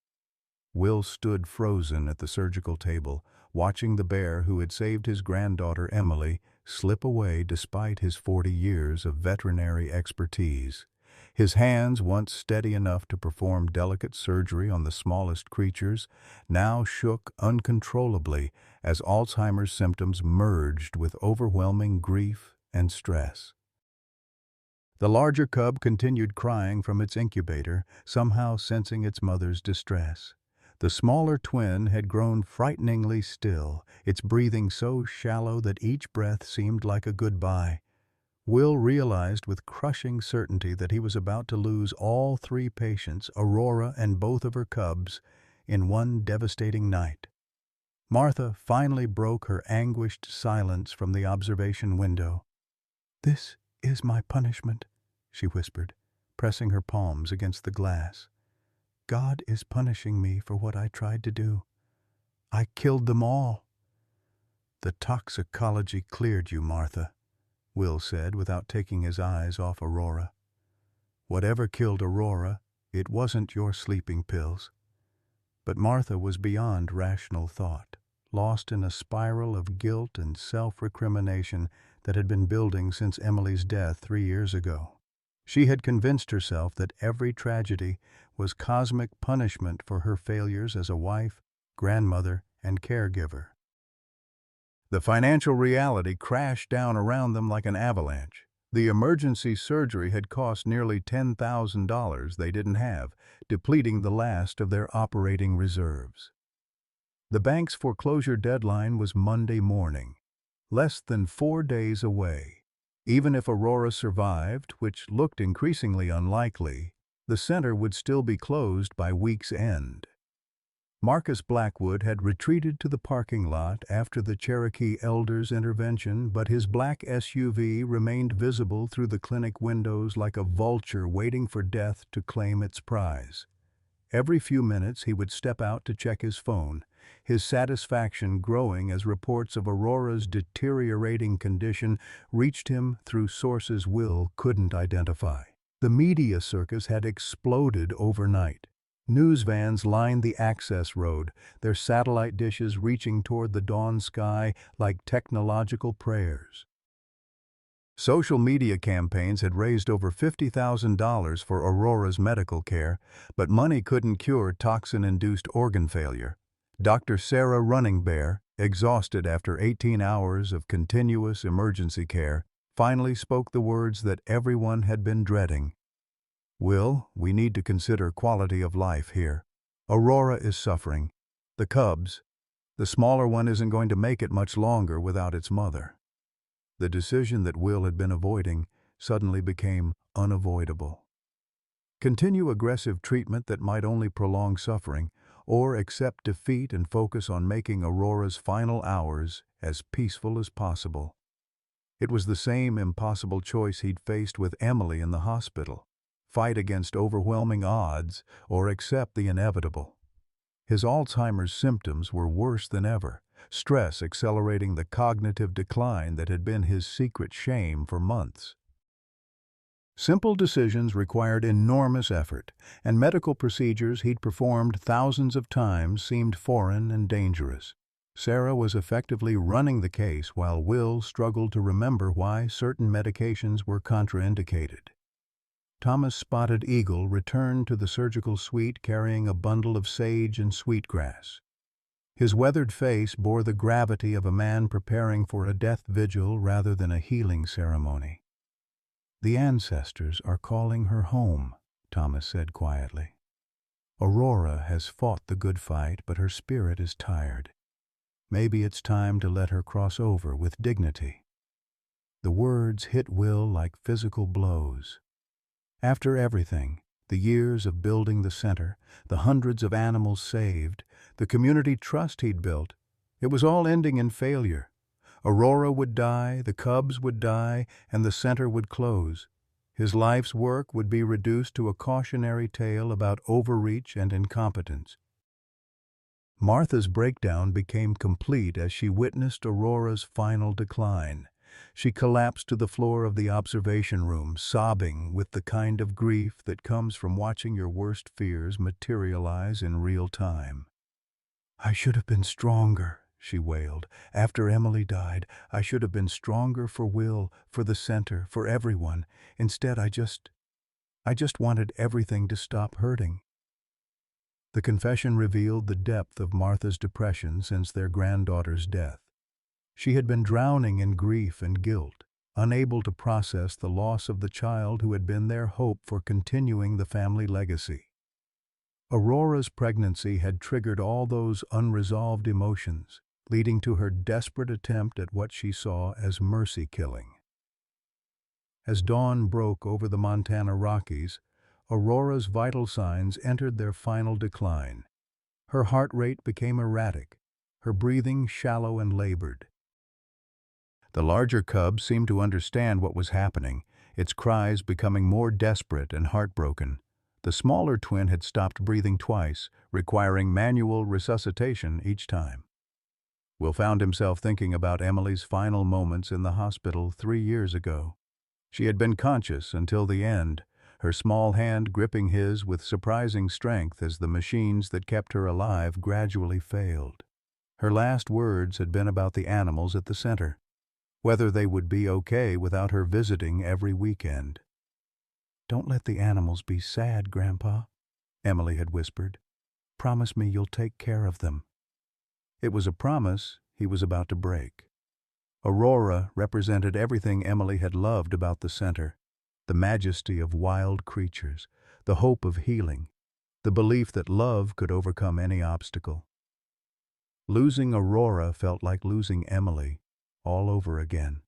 A: Will stood frozen at the surgical table, watching the bear who had saved his granddaughter Emily slip away despite his 40 years of veterinary expertise. His hands, once steady enough to perform delicate surgery on the smallest creatures, now shook uncontrollably as Alzheimer's symptoms merged with overwhelming grief and stress. The larger cub continued crying from its incubator, somehow sensing its mother's distress. The smaller twin had grown frighteningly still, its breathing so shallow that each breath seemed like a goodbye. Will realized with crushing certainty that he was about to lose all 3 patients, Aurora and both of her cubs, in one devastating night. Martha finally broke her anguished silence from the observation window. "This is my punishment," she whispered, pressing her palms against the glass. "God is punishing me for what I tried to do. I killed them all." "The toxicology cleared you, Martha," Will said without taking his eyes off Aurora. "Whatever killed Aurora, it wasn't your sleeping pills." But Martha was beyond rational thought, lost in a spiral of guilt and self-recrimination that had been building since Emily's death 3 years ago. She had convinced herself that every tragedy was cosmic punishment for her failures as a wife, grandmother, and caregiver. The financial reality crashed down around them like an avalanche. The emergency surgery had cost nearly $10,000 they didn't have, depleting the last of their operating reserves. The bank's foreclosure deadline was Monday morning, less than 4 days away. Even if Aurora survived, which looked increasingly unlikely, the center would still be closed by week's end. Marcus Blackwood had retreated to the parking lot after the Cherokee elder's intervention, but his black SUV remained visible through the clinic windows like a vulture waiting for death to claim its prize. Every few minutes he would step out to check his phone, his satisfaction growing as reports of Aurora's deteriorating condition reached him through sources Will couldn't identify. The media circus had exploded overnight. News vans lined the access road, their satellite dishes reaching toward the dawn sky like technological prayers. Social media campaigns had raised over $50,000 for Aurora's medical care, but money couldn't cure toxin-induced organ failure. Dr. Sarah Running Bear, exhausted after 18 hours of continuous emergency care, finally spoke the words that everyone had been dreading. "Will, we need to consider quality of life here. Aurora is suffering. The cubs, the smaller one isn't going to make it much longer without its mother." The decision that Will had been avoiding suddenly became unavoidable. Continue aggressive treatment that might only prolong suffering, or accept defeat and focus on making Aurora's final hours as peaceful as possible. It was the same impossible choice he'd faced with Emily in the hospital: fight against overwhelming odds or accept the inevitable. His Alzheimer's symptoms were worse than ever, stress accelerating the cognitive decline that had been his secret shame for months. Simple decisions required enormous effort, and medical procedures he'd performed thousands of times seemed foreign and dangerous. Sarah was effectively running the case while Will struggled to remember why certain medications were contraindicated. Thomas Spotted Eagle returned to the surgical suite carrying a bundle of sage and sweetgrass. His weathered face bore the gravity of a man preparing for a death vigil rather than a healing ceremony. "The ancestors are calling her home," Thomas said quietly. "Aurora has fought the good fight, but her spirit is tired. Maybe it's time to let her cross over with dignity." The words hit Will like physical blows. After everything, the years of building the center, the hundreds of animals saved, the community trust he'd built, it was all ending in failure. Aurora would die, the cubs would die, and the center would close. His life's work would be reduced to a cautionary tale about overreach and incompetence. Martha's breakdown became complete as she witnessed Aurora's final decline. She collapsed to the floor of the observation room, sobbing with the kind of grief that comes from watching your worst fears materialize in real time. "I should have been stronger," she wailed. "After Emily died, I should have been stronger for Will, for the center, for everyone. Instead, I just wanted everything to stop hurting." The confession revealed the depth of Martha's depression since their granddaughter's death. She had been drowning in grief and guilt, unable to process the loss of the child who had been their hope for continuing the family legacy. Aurora's pregnancy had triggered all those unresolved emotions, leading to her desperate attempt at what she saw as mercy killing. As dawn broke over the Montana Rockies, Aurora's vital signs entered their final decline. Her heart rate became erratic, her breathing shallow and labored. The larger cub seemed to understand what was happening, its cries becoming more desperate and heartbroken. The smaller twin had stopped breathing twice, requiring manual resuscitation each time. Will found himself thinking about Emily's final moments in the hospital 3 years ago. She had been conscious until the end, her small hand gripping his with surprising strength as the machines that kept her alive gradually failed. Her last words had been about the animals at the center, whether they would be okay without her visiting every weekend. "Don't let the animals be sad, Grandpa," Emily had whispered. "Promise me you'll take care of them." It was a promise he was about to break. Aurora represented everything Emily had loved about the center: the majesty of wild creatures, the hope of healing, the belief that love could overcome any obstacle. Losing Aurora felt like losing Emily all over again.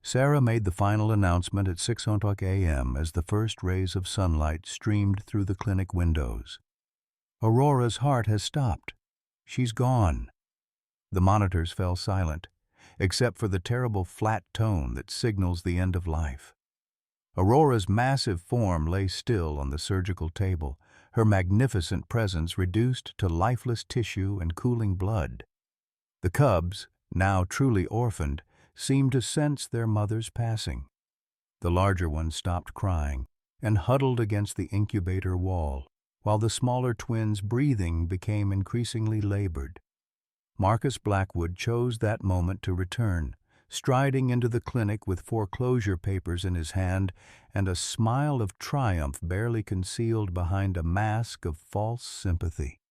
A: Sarah made the final announcement at 6:00 a.m. as the first rays of sunlight streamed through the clinic windows. "Aurora's heart has stopped. She's gone." The monitors fell silent, except for the terrible flat tone that signals the end of life. Aurora's massive form lay still on the surgical table, her magnificent presence reduced to lifeless tissue and cooling blood. The cubs, now truly orphaned, seemed to sense their mother's passing. The larger one stopped crying and huddled against the incubator wall, while the smaller twins' breathing became increasingly labored. Marcus Blackwood chose that moment to return, striding into the clinic with foreclosure papers in his hand and a smile of triumph barely concealed behind a mask of false sympathy.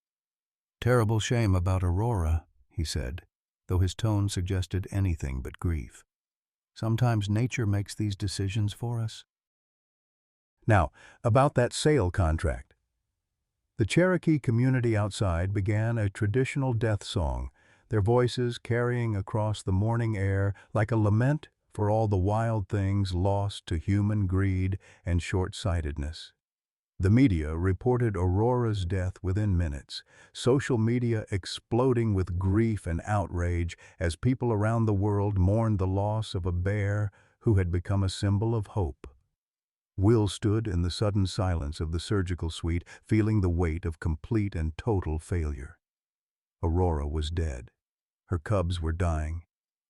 A: "Terrible shame about Aurora," he said, though his tone suggested anything but grief. "Sometimes nature makes these decisions for us." Now, about that sale contract. The Cherokee community outside began a traditional death song, their voices carrying across the morning air like a lament for all the wild things lost to human greed and short-sightedness. The media reported Aurora's death within minutes, social media exploding with grief and outrage as people around the world mourned the loss of a bear who had become a symbol of hope. Will stood in the sudden silence of the surgical suite, feeling the weight of complete and total failure. Aurora was dead. Her cubs were dying.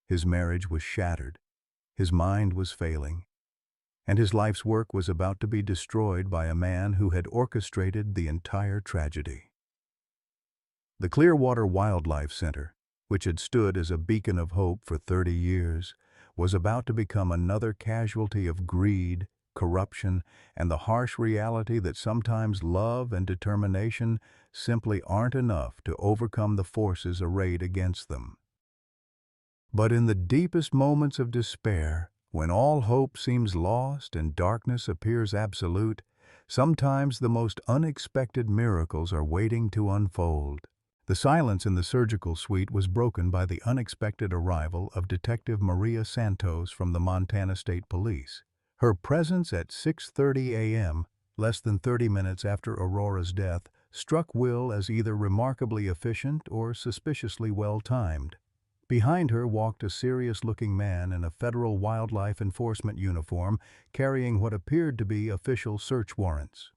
A: His marriage was shattered. His mind was failing. And his life's work was about to be destroyed by a man who had orchestrated the entire tragedy. The Clearwater Wildlife Center, which had stood as a beacon of hope for 30 years, was about to become another casualty of greed, corruption, and the harsh reality that sometimes love and determination simply aren't enough to overcome the forces arrayed against them. But in the deepest moments of despair, when all hope seems lost and darkness appears absolute, sometimes the most unexpected miracles are waiting to unfold. The silence in the surgical suite was broken by the unexpected arrival of Detective Maria Santos from the Montana State Police. Her presence at 6:30 a.m., less than 30 minutes after Aurora's death, struck Will as either remarkably efficient or suspiciously well-timed. Behind her walked a serious-looking man in a federal wildlife enforcement uniform, carrying what appeared to be official search warrants.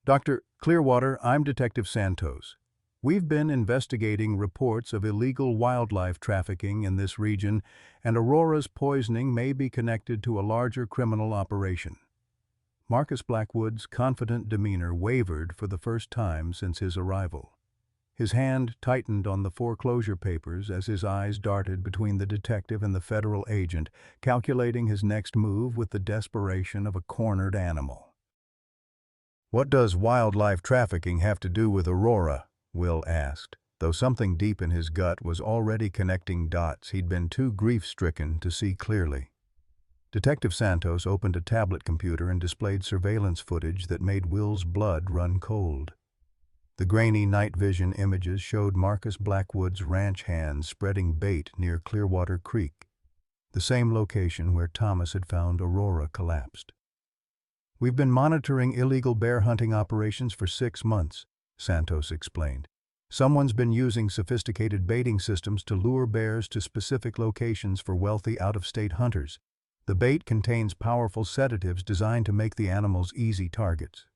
A: "Dr. Clearwater, I'm Detective Santos. We've been investigating reports of illegal wildlife trafficking in this region, and Aurora's poisoning may be connected to a larger criminal operation." Marcus Blackwood's confident demeanor wavered for the first time since his arrival. His hand tightened on the foreclosure papers as his eyes darted between the detective and the federal agent, calculating his next move with the desperation of a cornered animal. "What does wildlife trafficking have to do with Aurora?" Will asked, though something deep in his gut was already connecting dots he'd been too grief-stricken to see clearly. Detective Santos opened a tablet computer and displayed surveillance footage that made Will's blood run cold. The grainy night vision images showed Marcus Blackwood's ranch hands spreading bait near Clearwater Creek, the same location where Thomas had found Aurora collapsed. "We've been monitoring illegal bear hunting operations for 6 months, Santos explained. "Someone's been using sophisticated baiting systems to lure bears to specific locations for wealthy out-of-state hunters. The bait contains powerful sedatives designed to make the animals easy targets."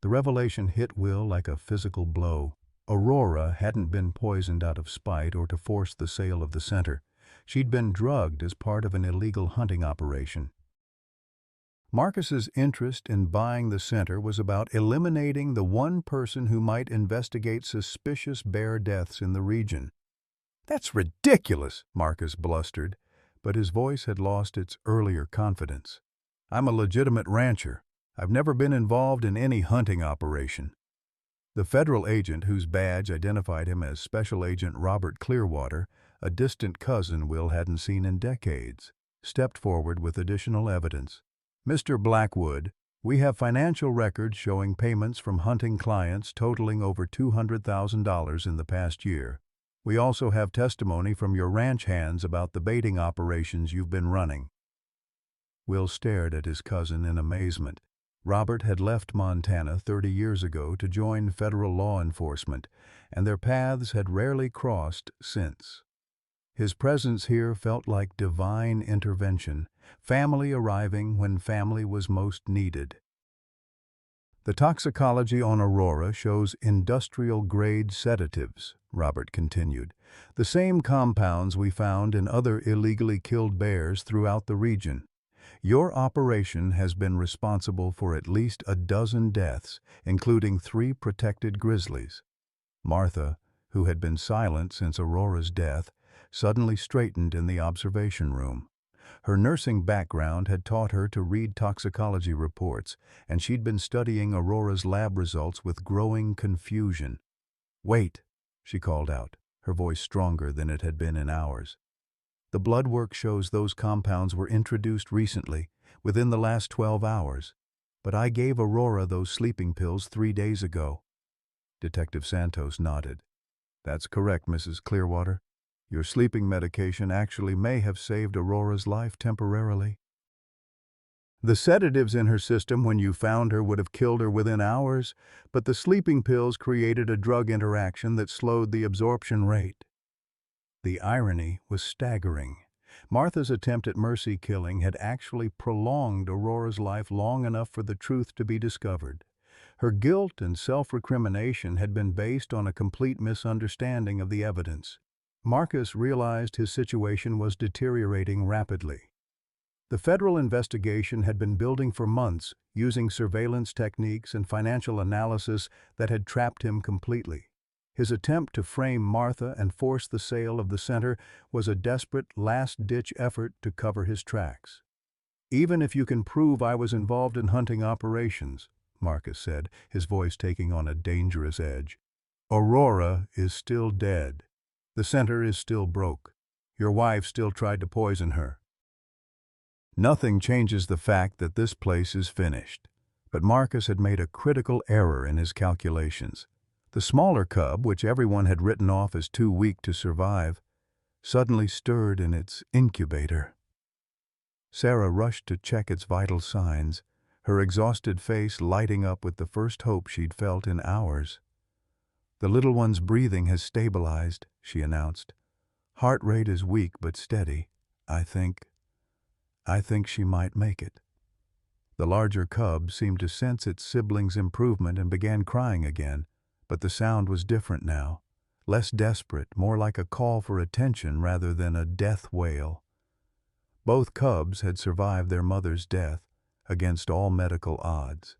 A: The revelation hit Will like a physical blow. Aurora hadn't been poisoned out of spite or to force the sale of the center. She'd been drugged as part of an illegal hunting operation. Marcus's interest in buying the center was about eliminating the one person who might investigate suspicious bear deaths in the region. "That's ridiculous," Marcus blustered, but his voice had lost its earlier confidence. "I'm a legitimate rancher. I've never been involved in any hunting operation." The federal agent, whose badge identified him as Special Agent Robert Clearwater, a distant cousin Will hadn't seen in decades, stepped forward with additional evidence. "Mr. Blackwood, we have financial records showing payments from hunting clients totaling over $200,000 in the past year. We also have testimony from your ranch hands about the baiting operations you've been running." Will stared at his cousin in amazement. Robert had left Montana 30 years ago to join federal law enforcement, and their paths had rarely crossed since. His presence here felt like divine intervention, family arriving when family was most needed. "The toxicology on Aurora shows industrial-grade sedatives," Robert continued, "the same compounds we found in other illegally killed bears throughout the region. Your operation has been responsible for at least a dozen deaths, including 3 protected grizzlies." Martha, who had been silent since Aurora's death, suddenly straightened in the observation room. Her nursing background had taught her to read toxicology reports, and she'd been studying Aurora's lab results with growing confusion. "Wait," she called out, her voice stronger than it had been in hours. "The blood work shows those compounds were introduced recently, within the last 12 hours. But I gave Aurora those sleeping pills 3 days ago." Detective Santos nodded. "That's correct, Mrs. Clearwater. Your sleeping medication actually may have saved Aurora's life temporarily. The sedatives in her system when you found her would have killed her within hours, but the sleeping pills created a drug interaction that slowed the absorption rate." The irony was staggering. Martha's attempt at mercy killing had actually prolonged Aurora's life long enough for the truth to be discovered. Her guilt and self-recrimination had been based on a complete misunderstanding of the evidence. Marcus realized his situation was deteriorating rapidly. The federal investigation had been building for months, using surveillance techniques and financial analysis that had trapped him completely. His attempt to frame Martha and force the sale of the center was a desperate, last-ditch effort to cover his tracks. "Even if you can prove I was involved in hunting operations," Marcus said, his voice taking on a dangerous edge, "Aurora is still dead. The center is still broke. Your wife still tried to poison her. Nothing changes the fact that this place is finished." But Marcus had made a critical error in his calculations. The smaller cub, which everyone had written off as too weak to survive, suddenly stirred in its incubator. Sarah rushed to check its vital signs, her exhausted face lighting up with the first hope she'd felt in hours. "The little one's breathing has stabilized," she announced. Heart rate is weak but steady. I think she might make it." The larger cub seemed to sense its sibling's improvement and began crying again, but the sound was different now, less desperate, more like a call for attention rather than a death wail. Both cubs had survived their mother's death against all medical odds.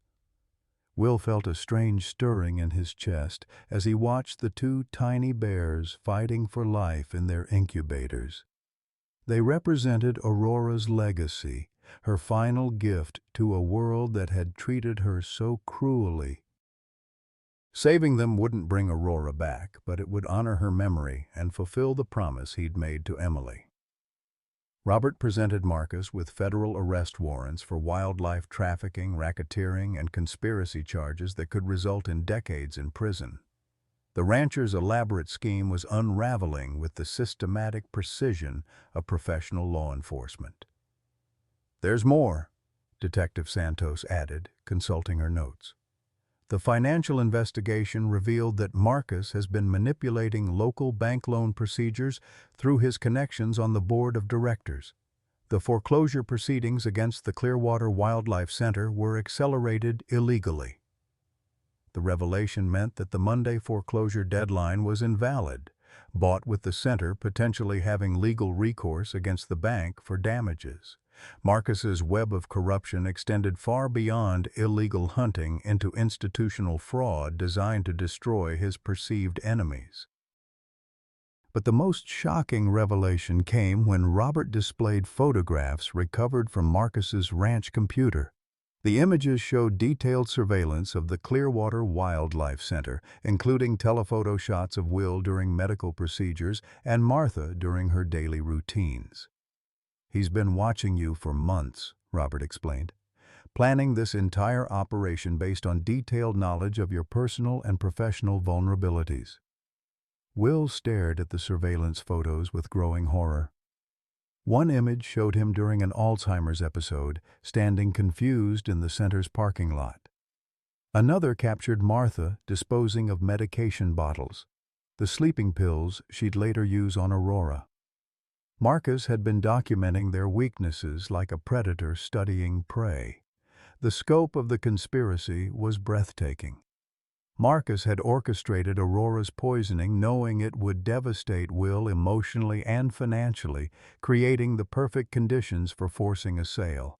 A: Will felt a strange stirring in his chest as he watched the two tiny bears fighting for life in their incubators. They represented Aurora's legacy, her final gift to a world that had treated her so cruelly. Saving them wouldn't bring Aurora back, but it would honor her memory and fulfill the promise he'd made to Emily. Robert presented Marcus with federal arrest warrants for wildlife trafficking, racketeering, and conspiracy charges that could result in decades in prison. The rancher's elaborate scheme was unraveling with the systematic precision of professional law enforcement. "There's more," Detective Santos added, consulting her notes. "The financial investigation revealed that Marcus has been manipulating local bank loan procedures through his connections on the board of directors. The foreclosure proceedings against the Clearwater Wildlife Center were accelerated illegally." The revelation meant that the Monday foreclosure deadline was invalid, bought with the center potentially having legal recourse against the bank for damages. Marcus's web of corruption extended far beyond illegal hunting into institutional fraud designed to destroy his perceived enemies. But the most shocking revelation came when Robert displayed photographs recovered from Marcus's ranch computer. The images showed detailed surveillance of the Clearwater Wildlife Center, including telephoto shots of Will during medical procedures and Martha during her daily routines. "He's been watching you for months," Robert explained, "planning this entire operation based on detailed knowledge of your personal and professional vulnerabilities." Will stared at the surveillance photos with growing horror. One image showed him during an Alzheimer's episode, standing confused in the center's parking lot. Another captured Martha disposing of medication bottles, the sleeping pills she'd later use on Aurora. Marcus had been documenting their weaknesses like a predator studying prey. The scope of the conspiracy was breathtaking. Marcus had orchestrated Aurora's poisoning knowing it would devastate Will emotionally and financially, creating the perfect conditions for forcing a sale.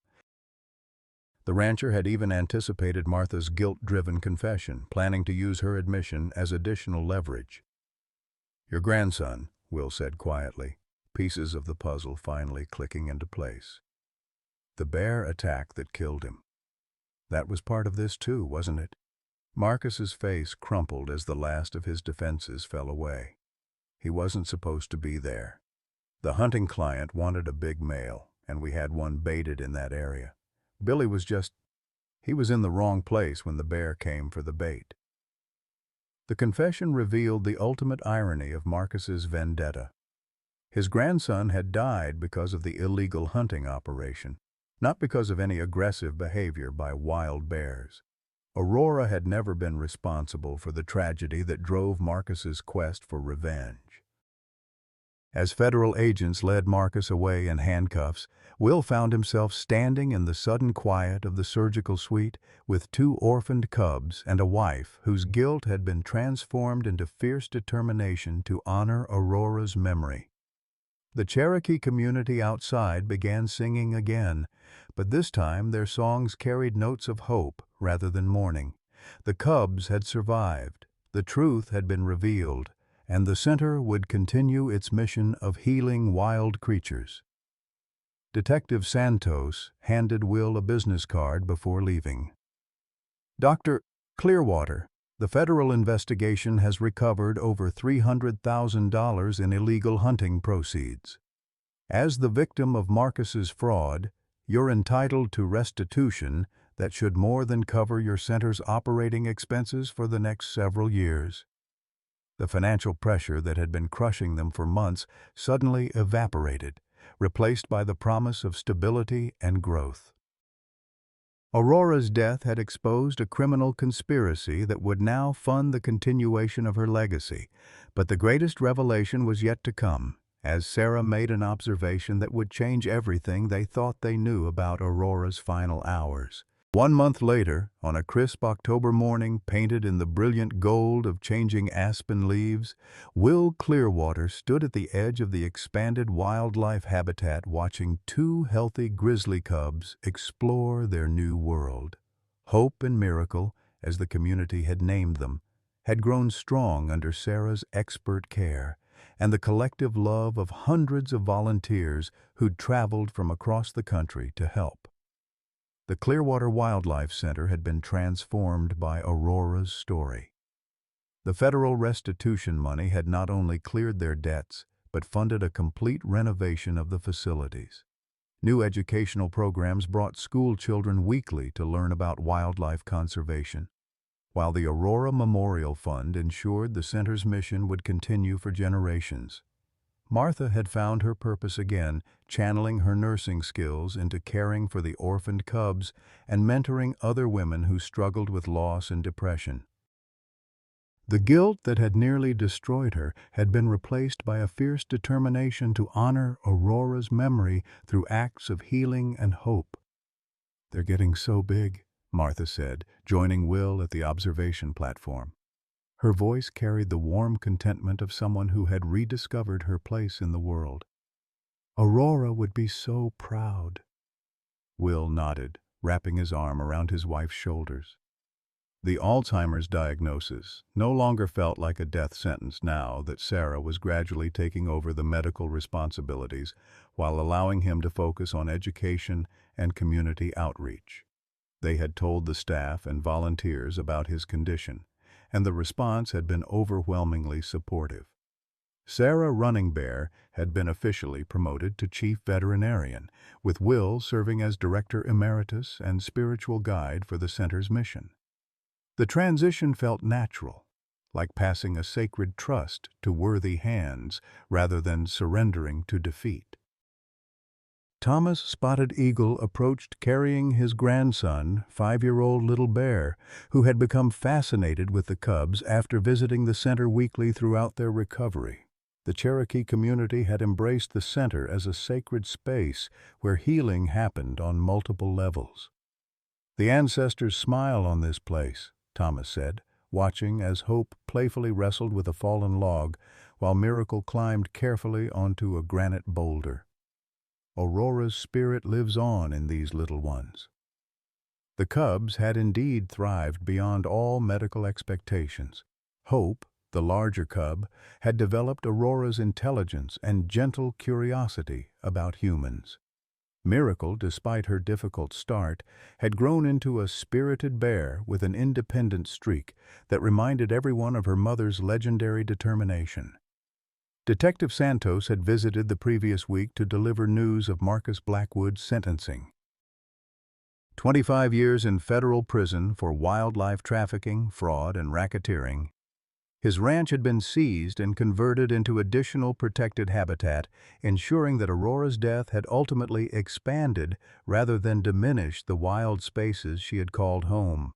A: The rancher had even anticipated Martha's guilt-driven confession, planning to use her admission as additional leverage. "Your grandson," Will said quietly, pieces of the puzzle finally clicking into place. "The bear attack that killed him. That was part of this too, wasn't it?" Marcus's face crumpled as the last of his defenses fell away. He wasn't supposed to be there. The hunting client wanted a big male, and we had one baited in that area. Billy was he was in the wrong place when the bear came for the bait. The confession revealed the ultimate irony of Marcus's vendetta. His grandson had died because of the illegal hunting operation, not because of any aggressive behavior by wild bears. Aurora had never been responsible for the tragedy that drove Marcus's quest for revenge. As federal agents led Marcus away in handcuffs, Will found himself standing in the sudden quiet of the surgical suite with two orphaned cubs and a wife whose guilt had been transformed into fierce determination to honor Aurora's memory. The Cherokee community outside began singing again, but this time their songs carried notes of hope rather than mourning. The cubs had survived, the truth had been revealed, and the center would continue its mission of healing wild creatures. Detective Santos handed Will a business card before leaving. "Dr. Clearwater, the federal investigation has recovered over $300,000 in illegal hunting proceeds. As the victim of Marcus's fraud, you're entitled to restitution that should more than cover your center's operating expenses for the next several years." The financial pressure that had been crushing them for months suddenly evaporated, replaced by the promise of stability and growth. Aurora's death had exposed a criminal conspiracy that would now fund the continuation of her legacy, but the greatest revelation was yet to come. as Sarah made an observation that would change everything they thought they knew about Aurora's final hours. 1 month later, on a crisp October morning painted in the brilliant gold of changing aspen leaves, Will Clearwater stood at the edge of the expanded wildlife habitat watching two healthy grizzly cubs explore their new world. Hope and Miracle, as the community had named them, had grown strong under Sarah's expert care and the collective love of hundreds of volunteers who'd traveled from across the country to help. The Clearwater Wildlife Center had been transformed by Aurora's story. The federal restitution money had not only cleared their debts, but funded a complete renovation of the facilities. New educational programs brought school children weekly to learn about wildlife conservation, while the Aurora Memorial Fund ensured the center's mission would continue for generations. Martha had found her purpose again, channeling her nursing skills into caring for the orphaned cubs and mentoring other women who struggled with loss and depression. The guilt that had nearly destroyed her had been replaced by a fierce determination to honor Aurora's memory through acts of healing and hope. "They're getting so big," Martha said, joining Will at the observation platform. Her voice carried the warm contentment of someone who had rediscovered her place in the world. "Aurora would be so proud." Will nodded, wrapping his arm around his wife's shoulders. The Alzheimer's diagnosis no longer felt like a death sentence now that Sarah was gradually taking over the medical responsibilities while allowing him to focus on education and community outreach. They had told the staff and volunteers about his condition, and the response had been overwhelmingly supportive. Sarah Running Bear had been officially promoted to chief veterinarian, with Will serving as director emeritus and spiritual guide for the center's mission. The transition felt natural, like passing a sacred trust to worthy hands rather than surrendering to defeat. Thomas Spotted Eagle approached carrying his grandson, 5-year-old Little Bear, who had become fascinated with the cubs after visiting the center weekly throughout their recovery. The Cherokee community had embraced the center as a sacred space where healing happened on multiple levels. "The ancestors smile on this place," Thomas said, watching as Hope playfully wrestled with a fallen log while Miracle climbed carefully onto a granite boulder. "Aurora's spirit lives on in these little ones." The cubs had indeed thrived beyond all medical expectations. Hope, the larger cub, had developed Aurora's intelligence and gentle curiosity about humans. Miracle, despite her difficult start, had grown into a spirited bear with an independent streak that reminded everyone of her mother's legendary determination. Detective Santos had visited the previous week to deliver news of Marcus Blackwood's sentencing. 25 years in federal prison for wildlife trafficking, fraud, and racketeering. His ranch had been seized and converted into additional protected habitat, ensuring that Aurora's death had ultimately expanded rather than diminished the wild spaces she had called home.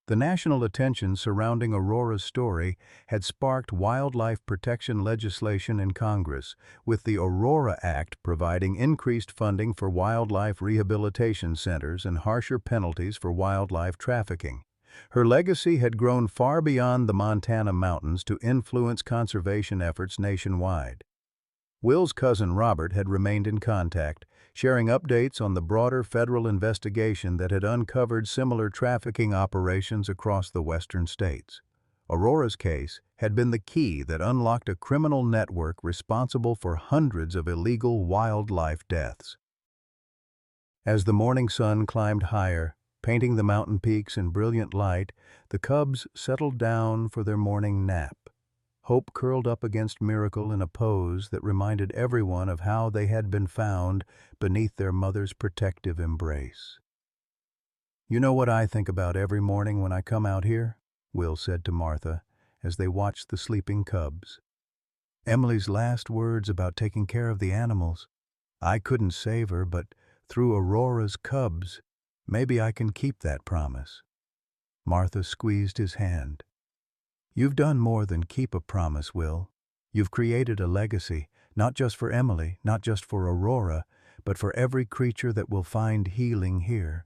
A: The national attention surrounding Aurora's story had sparked wildlife protection legislation in Congress, with the Aurora Act providing increased funding for wildlife rehabilitation centers and harsher penalties for wildlife trafficking. Her legacy had grown far beyond the Montana mountains to influence conservation efforts nationwide. Will's cousin Robert had remained in contact, sharing updates on the broader federal investigation that had uncovered similar trafficking operations across the western states. Aurora's case had been the key that unlocked a criminal network responsible for hundreds of illegal wildlife deaths. As the morning sun climbed higher, painting the mountain peaks in brilliant light, the cubs settled down for their morning nap. Hope curled up against Miracle in a pose that reminded everyone of how they had been found beneath their mother's protective embrace. "You know what I think about every morning when I come out here?" Will said to Martha as they watched the sleeping cubs. "Emily's last words about taking care of the animals. I couldn't save her, but through Aurora's cubs, maybe I can keep that promise." Martha squeezed his hand. "You've done more than keep a promise, Will. You've created a legacy, not just for Emily, not just for Aurora, but for every creature that will find healing here.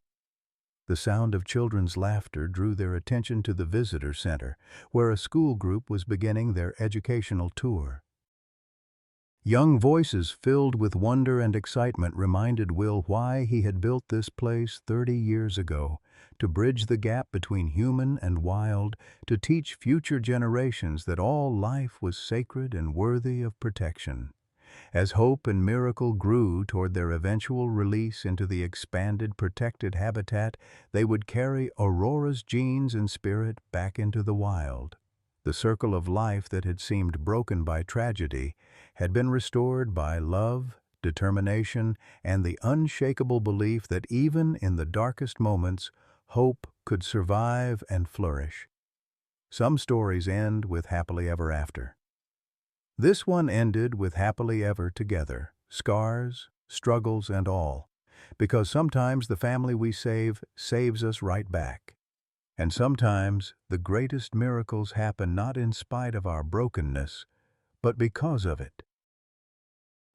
A: The sound of children's laughter drew their attention to the visitor center, where a school group was beginning their educational tour. Young voices filled with wonder and excitement reminded Will why he had built this place 30 years ago, to bridge the gap between human and wild, to teach future generations that all life was sacred and worthy of protection. As hope and miracle grew toward their eventual release into the expanded, protected habitat, they would carry Aurora's genes and spirit back into the wild. The circle of life that had seemed broken by tragedy had been restored by love, determination, and the unshakable belief that even in the darkest moments, hope could survive and flourish. Some stories end with happily ever after. This one ended with happily ever together, scars, struggles, and all, because sometimes the family we save saves us right back. And sometimes the greatest miracles happen not in spite of our brokenness, but because of it.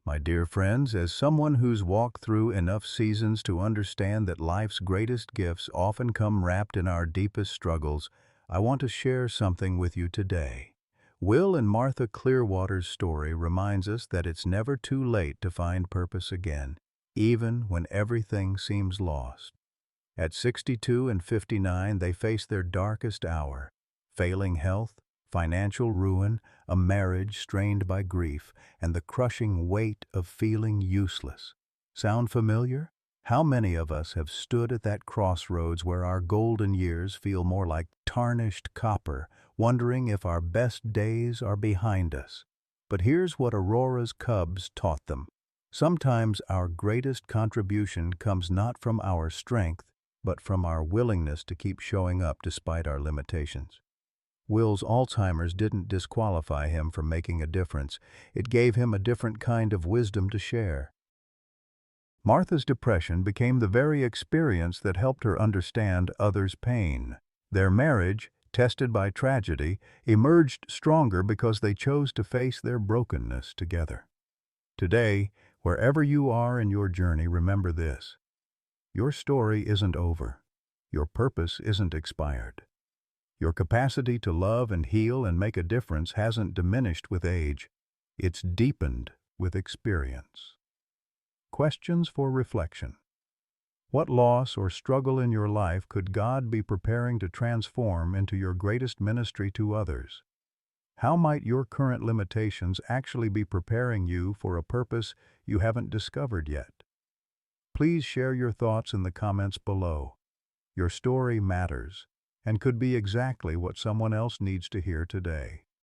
A: My dear friends, as someone who's walked through enough seasons to understand that life's greatest gifts often come wrapped in our deepest struggles, I want to share something with you today. Will and Martha Clearwater's story reminds us that it's never too late to find purpose again, even when everything seems lost. At 62 and 59, they face their darkest hour: failing health, financial ruin, a marriage strained by grief, and the crushing weight of feeling useless. Sound familiar? How many of us have stood at that crossroads where our golden years feel more like tarnished copper, wondering if our best days are behind us? But here's what Aurora's cubs taught them. Sometimes our greatest contribution comes not from our strength, but from our willingness to keep showing up despite our limitations. Will's Alzheimer's didn't disqualify him from making a difference. It gave him a different kind of wisdom to share. Martha's depression became the very experience that helped her understand others' pain. Their marriage, tested by tragedy, emerged stronger because they chose to face their brokenness together. Today, wherever you are in your journey, remember this: your story isn't over. Your purpose isn't expired. Your capacity to love and heal and make a difference hasn't diminished with age. It's deepened with experience. Questions for reflection. What loss or struggle in your life could God be preparing to transform into your greatest ministry to others? How might your current limitations actually be preparing you for a purpose you haven't discovered yet? Please share your thoughts in the comments below. Your story matters and could be exactly what someone else needs to hear today.